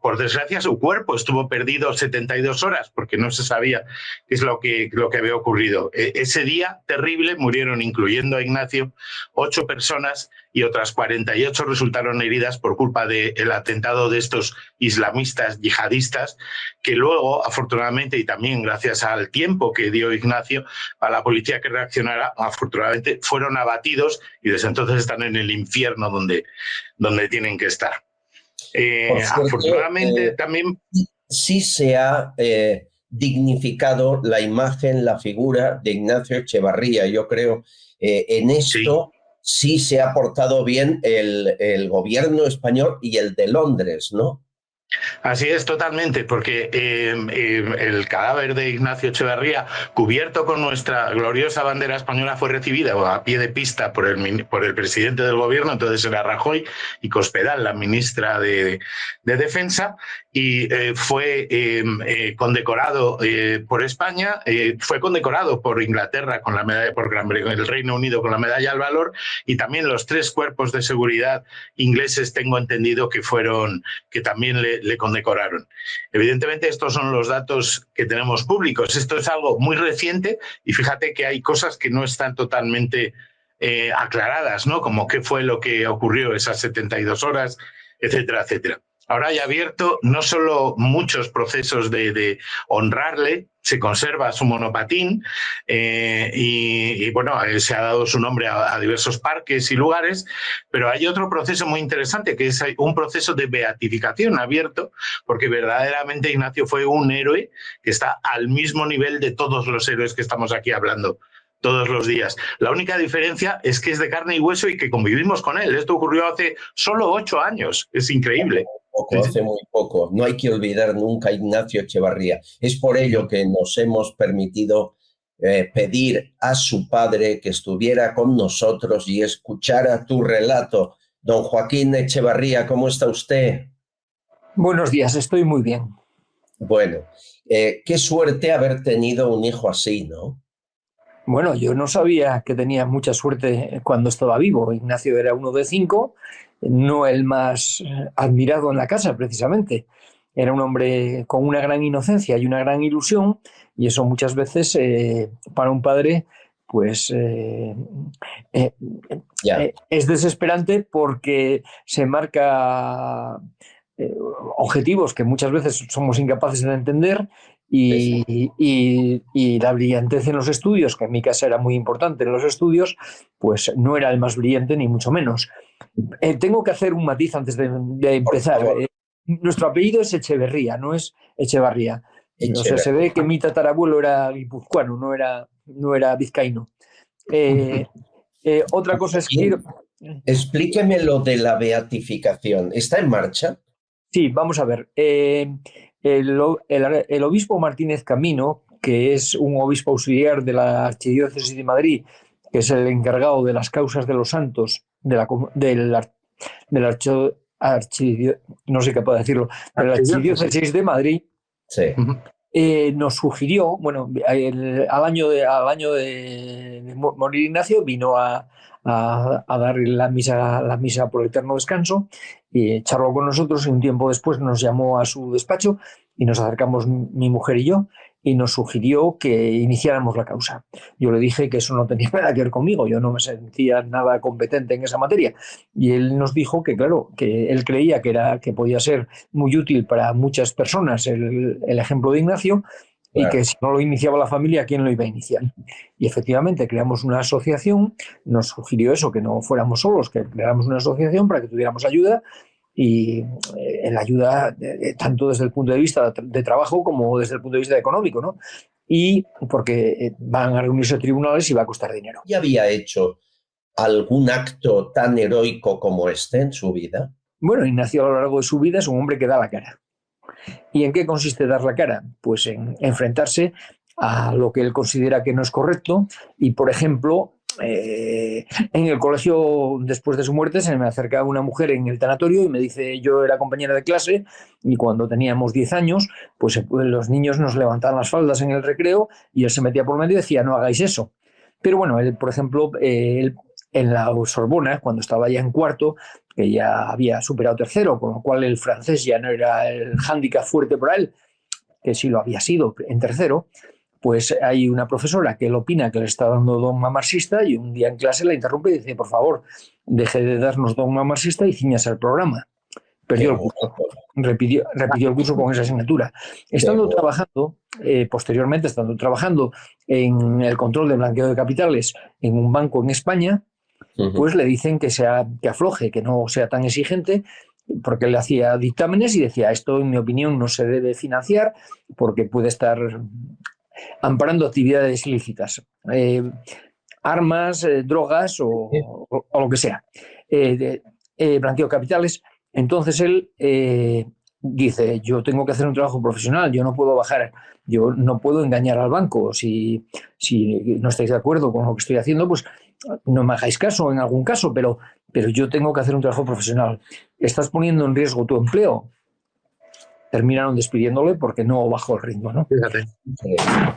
Por desgracia, su cuerpo estuvo perdido 72 horas porque no se sabía qué es lo que había ocurrido. Ese día terrible murieron, incluyendo a Ignacio, 8 personas, y otras 48 resultaron heridas por culpa del atentado de estos islamistas yihadistas, que luego, afortunadamente, y también gracias al tiempo que dio Ignacio a la policía que reaccionara, afortunadamente fueron abatidos, y desde entonces están en el infierno donde tienen que estar. Afortunadamente también... Sí se ha dignificado la imagen, la figura de Ignacio Echevarría. Yo creo en esto sí se ha portado bien el gobierno español y el de Londres, ¿no? Así es, totalmente, porque el cadáver de Ignacio Echevarría, cubierto con nuestra gloriosa bandera española, fue recibido a pie de pista por el presidente del gobierno, entonces era Rajoy, y Cospedal, la ministra de Defensa, y fue condecorado por España, fue condecorado por Inglaterra con la medalla, por el Reino Unido con la medalla al valor, y también los 3 cuerpos de seguridad ingleses, tengo entendido que también le condecoraron. Evidentemente estos son los datos que tenemos públicos. Esto es algo muy reciente y fíjate que hay cosas que no están totalmente aclaradas, ¿no? Como qué fue lo que ocurrió esas 72 horas, etcétera, etcétera. Ahora hay abierto no solo muchos procesos de honrarle, se conserva su monopatín y bueno, se ha dado su nombre a diversos parques y lugares, pero hay otro proceso muy interesante que es un proceso de beatificación abierto, porque verdaderamente Ignacio fue un héroe que está al mismo nivel de todos los héroes que estamos aquí hablando todos los días. La única diferencia es que es de carne y hueso y que convivimos con él. Esto ocurrió hace solo 8 años. Es increíble. Hace muy poco. No hay que olvidar nunca a Ignacio Echevarría. Es por ello que nos hemos permitido pedir a su padre que estuviera con nosotros y escuchara tu relato. Don Joaquín Echevarría, ¿cómo está usted? Buenos días, estoy muy bien. Bueno, qué suerte haber tenido un hijo así, ¿no? Bueno, yo no sabía que tenía mucha suerte cuando estaba vivo. Ignacio era uno de 5, no el más admirado en la casa, precisamente. Era un hombre con una gran inocencia y una gran ilusión, y eso muchas veces para un padre pues es desesperante, porque se marca objetivos que muchas veces somos incapaces de entender. Y la brillantez en los estudios, que en mi casa era muy importante en los estudios, pues no era el más brillante ni mucho menos. Tengo que hacer un matiz antes de empezar. Nuestro apellido es Echeverría, no es Echevarría. O sea, se ve que mi tatarabuelo era guipuzcoano, no era vizcaíno. Otra cosa es que... Explíqueme lo de la beatificación. ¿Está en marcha? Sí, vamos a ver. El obispo Martínez Camino, que es un obispo auxiliar de la Archidiócesis de Madrid, que es el encargado de las causas de los santos de la Archidiócesis de Madrid, sí. Nos sugirió, bueno, al año de morir Ignacio, vino a dar la misa por el eterno descanso, y charló con nosotros, y un tiempo después nos llamó a su despacho y nos acercamos mi mujer y yo, y nos sugirió que iniciáramos la causa. Yo le dije que eso no tenía nada que ver conmigo, yo no me sentía nada competente en esa materia, y él nos dijo que claro, que él creía que podía ser muy útil para muchas personas el ejemplo de Ignacio, y que si no lo iniciaba la familia, ¿quién lo iba a iniciar? Y efectivamente creamos una asociación, nos sugirió eso, que no fuéramos solos, que creáramos una asociación para que tuviéramos ayuda, y en la ayuda tanto desde el punto de vista de trabajo como desde el punto de vista económico, ¿no? Y porque van a reunirse tribunales y va a costar dinero. ¿Ya había hecho algún acto tan heroico como este en su vida? Bueno, Ignacio a lo largo de su vida es un hombre que da la cara. ¿Y en qué consiste dar la cara? Pues en enfrentarse a lo que él considera que no es correcto, y, por ejemplo, en el colegio, después de su muerte, se me acerca una mujer en el tanatorio y me dice, yo era compañera de clase, y cuando teníamos 10 años, pues los niños nos levantaban las faldas en el recreo y él se metía por medio y decía, no hagáis eso. Pero bueno, él, por ejemplo, en la Sorbona, cuando estaba ya en cuarto, que ya había superado tercero, con lo cual el francés ya no era el hándicap fuerte para él, que sí lo había sido en tercero, pues hay una profesora que él opina que le está dando dogma marxista, y un día en clase la interrumpe y dice, por favor, deje de darnos dogma marxista y ciñase al programa. Perdió el curso, repitió el curso con esa asignatura. Posteriormente, estando trabajando en el control de blanqueo de capitales en un banco en España, pues le dicen que afloje, que no sea tan exigente, porque él hacía dictámenes y decía, esto en mi opinión no se debe financiar porque puede estar amparando actividades ilícitas, armas, drogas o lo que sea, blanqueo de capitales. Entonces él dice, yo tengo que hacer un trabajo profesional, yo no puedo bajar, yo no puedo engañar al banco, si no estáis de acuerdo con lo que estoy haciendo, pues no me hagáis caso en algún caso, pero yo tengo que hacer un trabajo profesional. Estás poniendo en riesgo tu empleo. Terminaron despidiéndole porque no bajó el ritmo, ¿no? Fíjate.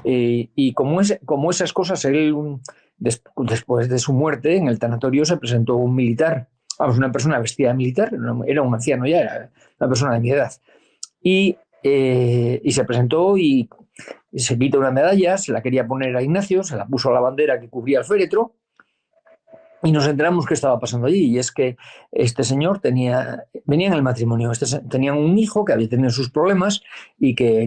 Y como esas cosas, él, después de su muerte, en el tanatorio se presentó un militar, una persona vestida de militar, era un anciano ya, era una persona de mi edad, y se presentó y se quita una medalla, se la quería poner a Ignacio, se la puso a la bandera que cubría el féretro, y nos enteramos qué estaba pasando allí, y es que este señor venía en el matrimonio, tenían un hijo que había tenido sus problemas y que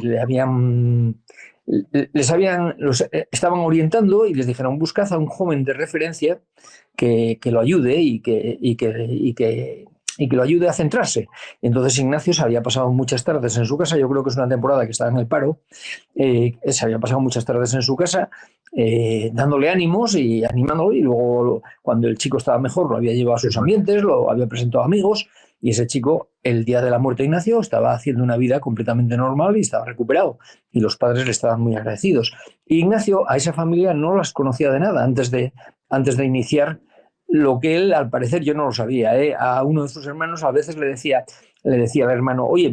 estaban orientando y les dijeron: buscad a un joven de referencia que lo ayude y que lo ayude a centrarse. Entonces Ignacio se había pasado muchas tardes en su casa, yo creo que es una temporada que estaba en el paro, se había pasado muchas tardes en su casa dándole ánimos y animándolo, y luego cuando el chico estaba mejor lo había llevado a sus ambientes, lo había presentado a amigos, y ese chico, el día de la muerte de Ignacio, estaba haciendo una vida completamente normal y estaba recuperado, y los padres le estaban muy agradecidos. Y Ignacio a esa familia no las conocía de nada antes de iniciar lo que él, al parecer, yo no lo sabía. A uno de sus hermanos a veces le decía al hermano: oye,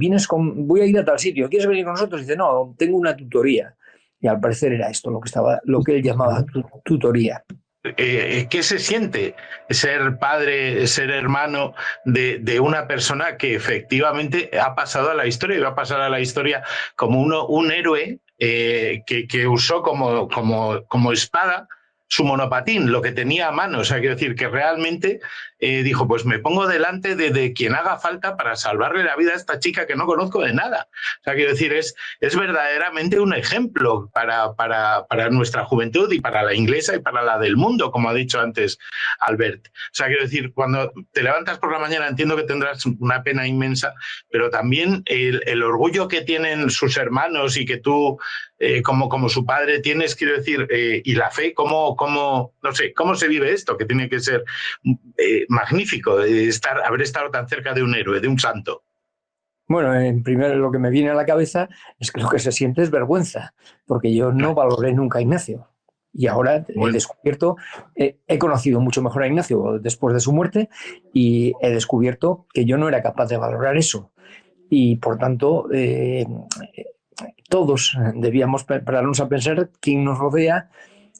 voy a ir a tal sitio, ¿quieres venir con nosotros? Y dice: no, tengo una tutoría. Y al parecer era esto lo que él llamaba tutoría. ¿Qué se siente ser padre, ser hermano de una persona que efectivamente ha pasado a la historia y va a pasar a la historia como un héroe que usó como espada su monopatín, lo que tenía a mano? O sea, quiero decir que realmente dijo: pues me pongo delante de quien haga falta para salvarle la vida a esta chica que no conozco de nada. O sea, quiero decir, es verdaderamente un ejemplo para nuestra juventud y para la inglesa y para la del mundo, como ha dicho antes Albert. O sea, quiero decir, cuando te levantas por la mañana, entiendo que tendrás una pena inmensa, pero también el orgullo que tienen sus hermanos y que tú, como su padre, tienes, quiero decir, y la fe, no sé, cómo se vive esto, que tiene que ser magnífico, haber estado tan cerca de un héroe, de un santo. Bueno, en primer lo que me viene a la cabeza es que lo que se siente es vergüenza, porque yo no valoré nunca a Ignacio. Y ahora he descubierto, he conocido mucho mejor a Ignacio después de su muerte, y he descubierto que yo no era capaz de valorar eso. Y por tanto, todos debíamos pararnos a pensar quién nos rodea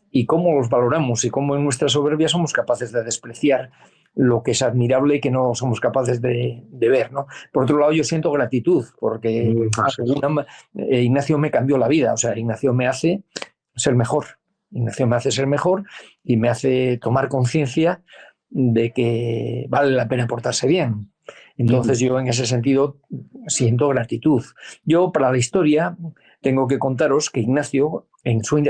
y cómo los valoramos, y cómo en nuestra soberbia somos capaces de despreciar lo que es admirable y que no somos capaces de ver, ¿no? Por otro lado, yo siento gratitud, porque Ignacio me cambió la vida. O sea, Ignacio me hace ser mejor. Ignacio me hace ser mejor y me hace tomar conciencia de que vale la pena portarse bien. Entonces yo en ese sentido siento gratitud. Yo, para la historia, tengo que contaros que Ignacio, en su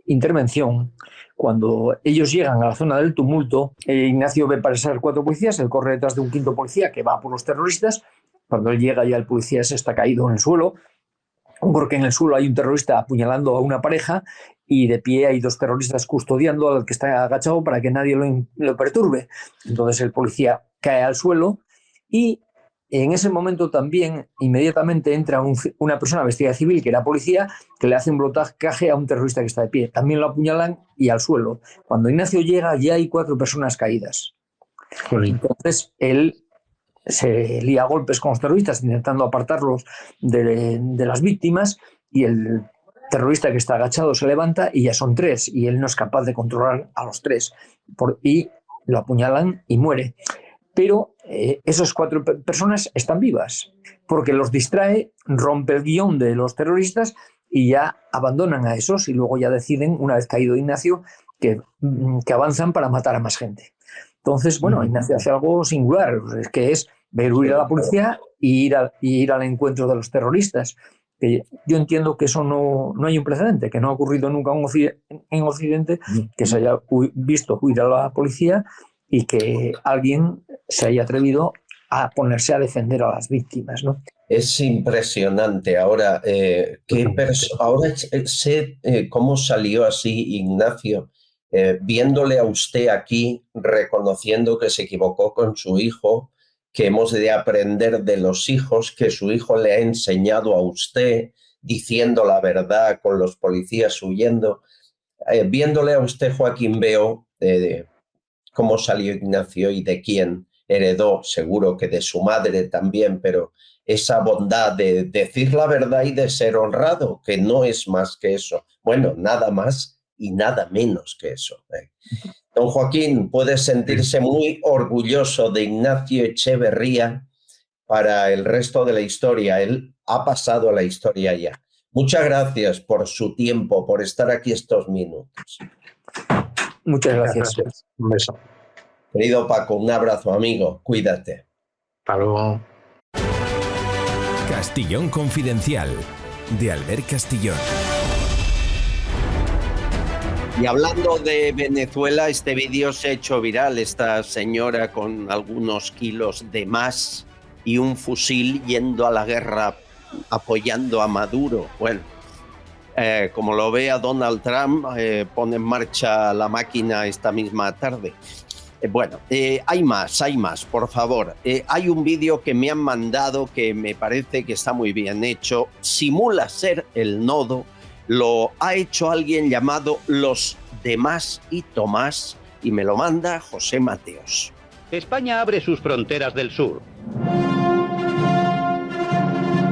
intervención, cuando ellos llegan a la zona del tumulto, Ignacio ve pasar 4 policías, él corre detrás de un 5º policía que va por los terroristas. Cuando él llega, ya el policía se está caído en el suelo, porque en el suelo hay un terrorista apuñalando a una pareja, y de pie hay 2 terroristas custodiando al que está agachado para que nadie lo perturbe. Entonces el policía cae al suelo, y en ese momento también inmediatamente entra una persona vestida de civil, que era policía, que le hace un blocaje a un terrorista que está de pie. También lo apuñalan y al suelo. Cuando Ignacio llega, ya hay 4 personas caídas. Entonces él se lía a golpes con los terroristas, intentando apartarlos de las víctimas, y el terrorista que está agachado se levanta y ya son 3, y él no es capaz de controlar a los 3, y lo apuñalan y muere. Pero esas 4 personas están vivas, porque los distrae, rompe el guión de los terroristas y ya abandonan a esos, y luego ya deciden, una vez caído Ignacio, que avanzan para matar a más gente. Entonces, bueno, Ignacio hace algo singular, que es ver huir a la policía y ir al encuentro de los terroristas. Yo entiendo que eso no hay un precedente, que no ha ocurrido nunca en Occidente, que se haya visto huir a la policía y que alguien se haya atrevido a ponerse a defender a las víctimas, ¿no? Es impresionante. Ahora, ahora sé cómo salió así Ignacio, viéndole a usted aquí, reconociendo que se equivocó con su hijo, que hemos de aprender de los hijos, que su hijo le ha enseñado a usted, diciendo la verdad con los policías huyendo. Viéndole a usted, Joaquín, veo cómo salió Ignacio y de quién heredó, seguro que de su madre también, pero esa bondad de decir la verdad y de ser honrado, que no es más que eso. Bueno, nada más y nada menos que eso. Don Joaquín puede sentirse muy orgulloso de Ignacio Echeverría para el resto de la historia. Él ha pasado a la historia ya. Muchas gracias por su tiempo, por estar aquí estos minutos. Muchas gracias. Un beso. Querido Paco, un abrazo, amigo. Cuídate. Hasta luego. Castillón Confidencial, de Albert Castillón. Y hablando de Venezuela, este vídeo se ha hecho viral. Esta señora con algunos kilos de más y un fusil yendo a la guerra apoyando a Maduro. Bueno, como lo vea Donald Trump, pone en marcha la máquina esta misma tarde. Bueno, hay más, por favor. Hay un vídeo que me han mandado que me parece que está muy bien hecho. Simula ser el nodo. Lo ha hecho alguien llamado Los Demás y Tomás y me lo manda José Mateos. España abre sus fronteras del sur.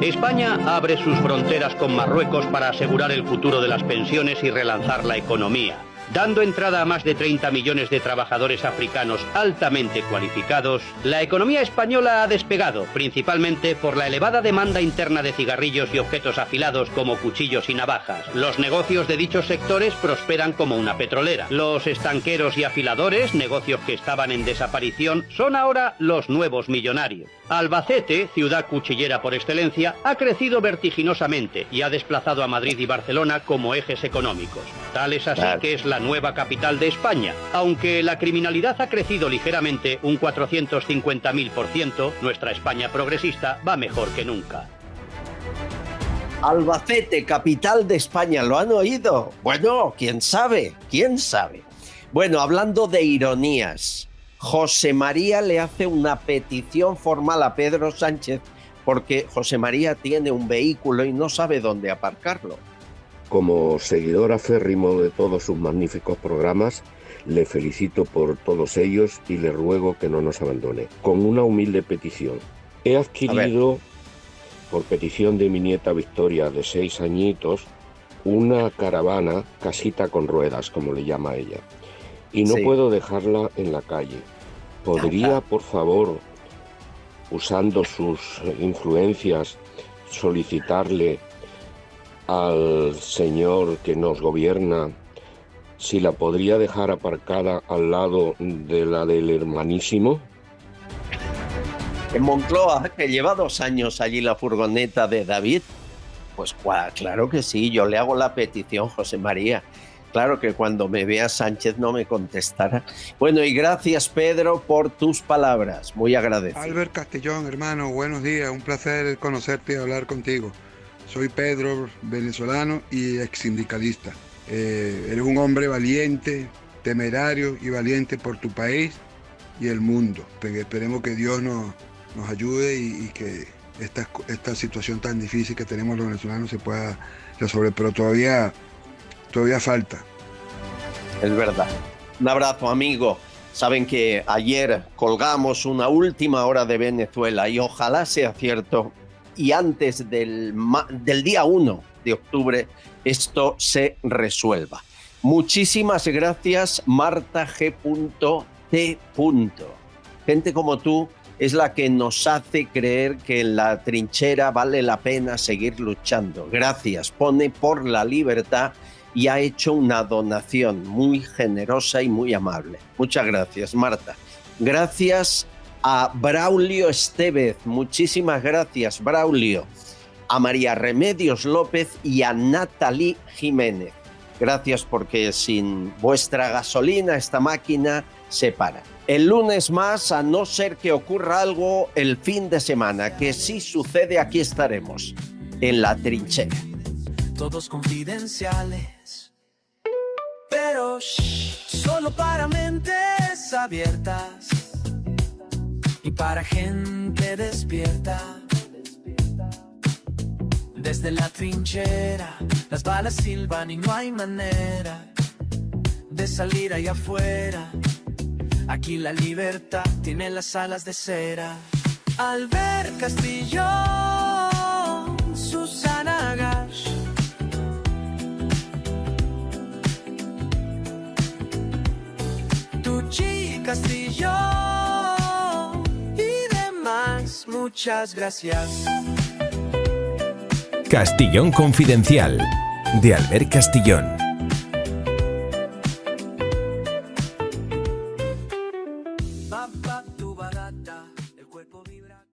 España abre sus fronteras con Marruecos para asegurar el futuro de las pensiones y relanzar la economía, dando entrada a más de 30 millones de trabajadores africanos altamente cualificados. La economía española ha despegado, principalmente por la elevada demanda interna de cigarrillos y objetos afilados como cuchillos y navajas. Los negocios de dichos sectores prosperan como una petrolera. Los estanqueros y afiladores, negocios que estaban en desaparición, son ahora los nuevos millonarios. Albacete, ciudad cuchillera por excelencia, ha crecido vertiginosamente y ha desplazado a Madrid y Barcelona como ejes económicos. Tal es así que es la nueva capital de España. Aunque la criminalidad ha crecido ligeramente un 450.000%, nuestra España progresista va mejor que nunca. Albacete, capital de España, ¿lo han oído? Bueno, quién sabe. Bueno, hablando de ironías, José María le hace una petición formal a Pedro Sánchez porque José María tiene un vehículo y no sabe dónde aparcarlo. Como seguidor aférrimo de todos sus magníficos programas, le felicito por todos ellos y le ruego que no nos abandone. Con una humilde petición. He adquirido, por petición de mi nieta Victoria, de 6 añitos, una caravana, casita con ruedas, como le llama ella. Y no puedo dejarla en la calle. ¿Podría, por favor, usando sus influencias, solicitarle al señor que nos gobierna si la podría dejar aparcada al lado de la del hermanísimo? En Moncloa, que lleva 2 años allí la furgoneta de David, pues claro que sí, yo le hago la petición, José María. Claro que cuando me vea Sánchez no me contestará. Bueno, y gracias, Pedro, por tus palabras. Muy agradecido. Albert Castillón, hermano, buenos días. Un placer conocerte y hablar contigo. Soy Pedro, venezolano y ex sindicalista. Eres un hombre valiente, temerario y valiente por tu país y el mundo. Esperemos que Dios nos ayude y que esta situación tan difícil que tenemos los venezolanos se pueda resolver. Pero todavía falta. Es verdad. Un abrazo, amigo. Saben que ayer colgamos una última hora de Venezuela y ojalá sea cierto y antes del día 1 de octubre esto se resuelva. Muchísimas gracias, Marta G.T. Gente como tú es la que nos hace creer que en la trinchera vale la pena seguir luchando. Gracias, pone por la libertad y ha hecho una donación muy generosa y muy amable. Muchas gracias, Marta. Gracias a Braulio Estevez, muchísimas gracias, Braulio. A María Remedios López y a Natalie Jiménez. Gracias porque sin vuestra gasolina esta máquina se para. El lunes más, a no ser que ocurra algo el fin de semana, que si sucede aquí estaremos, en la trinchera. Todos confidenciales, pero solo para mentes abiertas y para gente despierta. Desde la trinchera, las balas silban y no hay manera de salir allá afuera. Aquí la libertad tiene las alas de cera. Albert Castillón, Susana Gash, Tucci Castillón y demás. Muchas gracias. Castillón Confidencial, de Albert Castillón.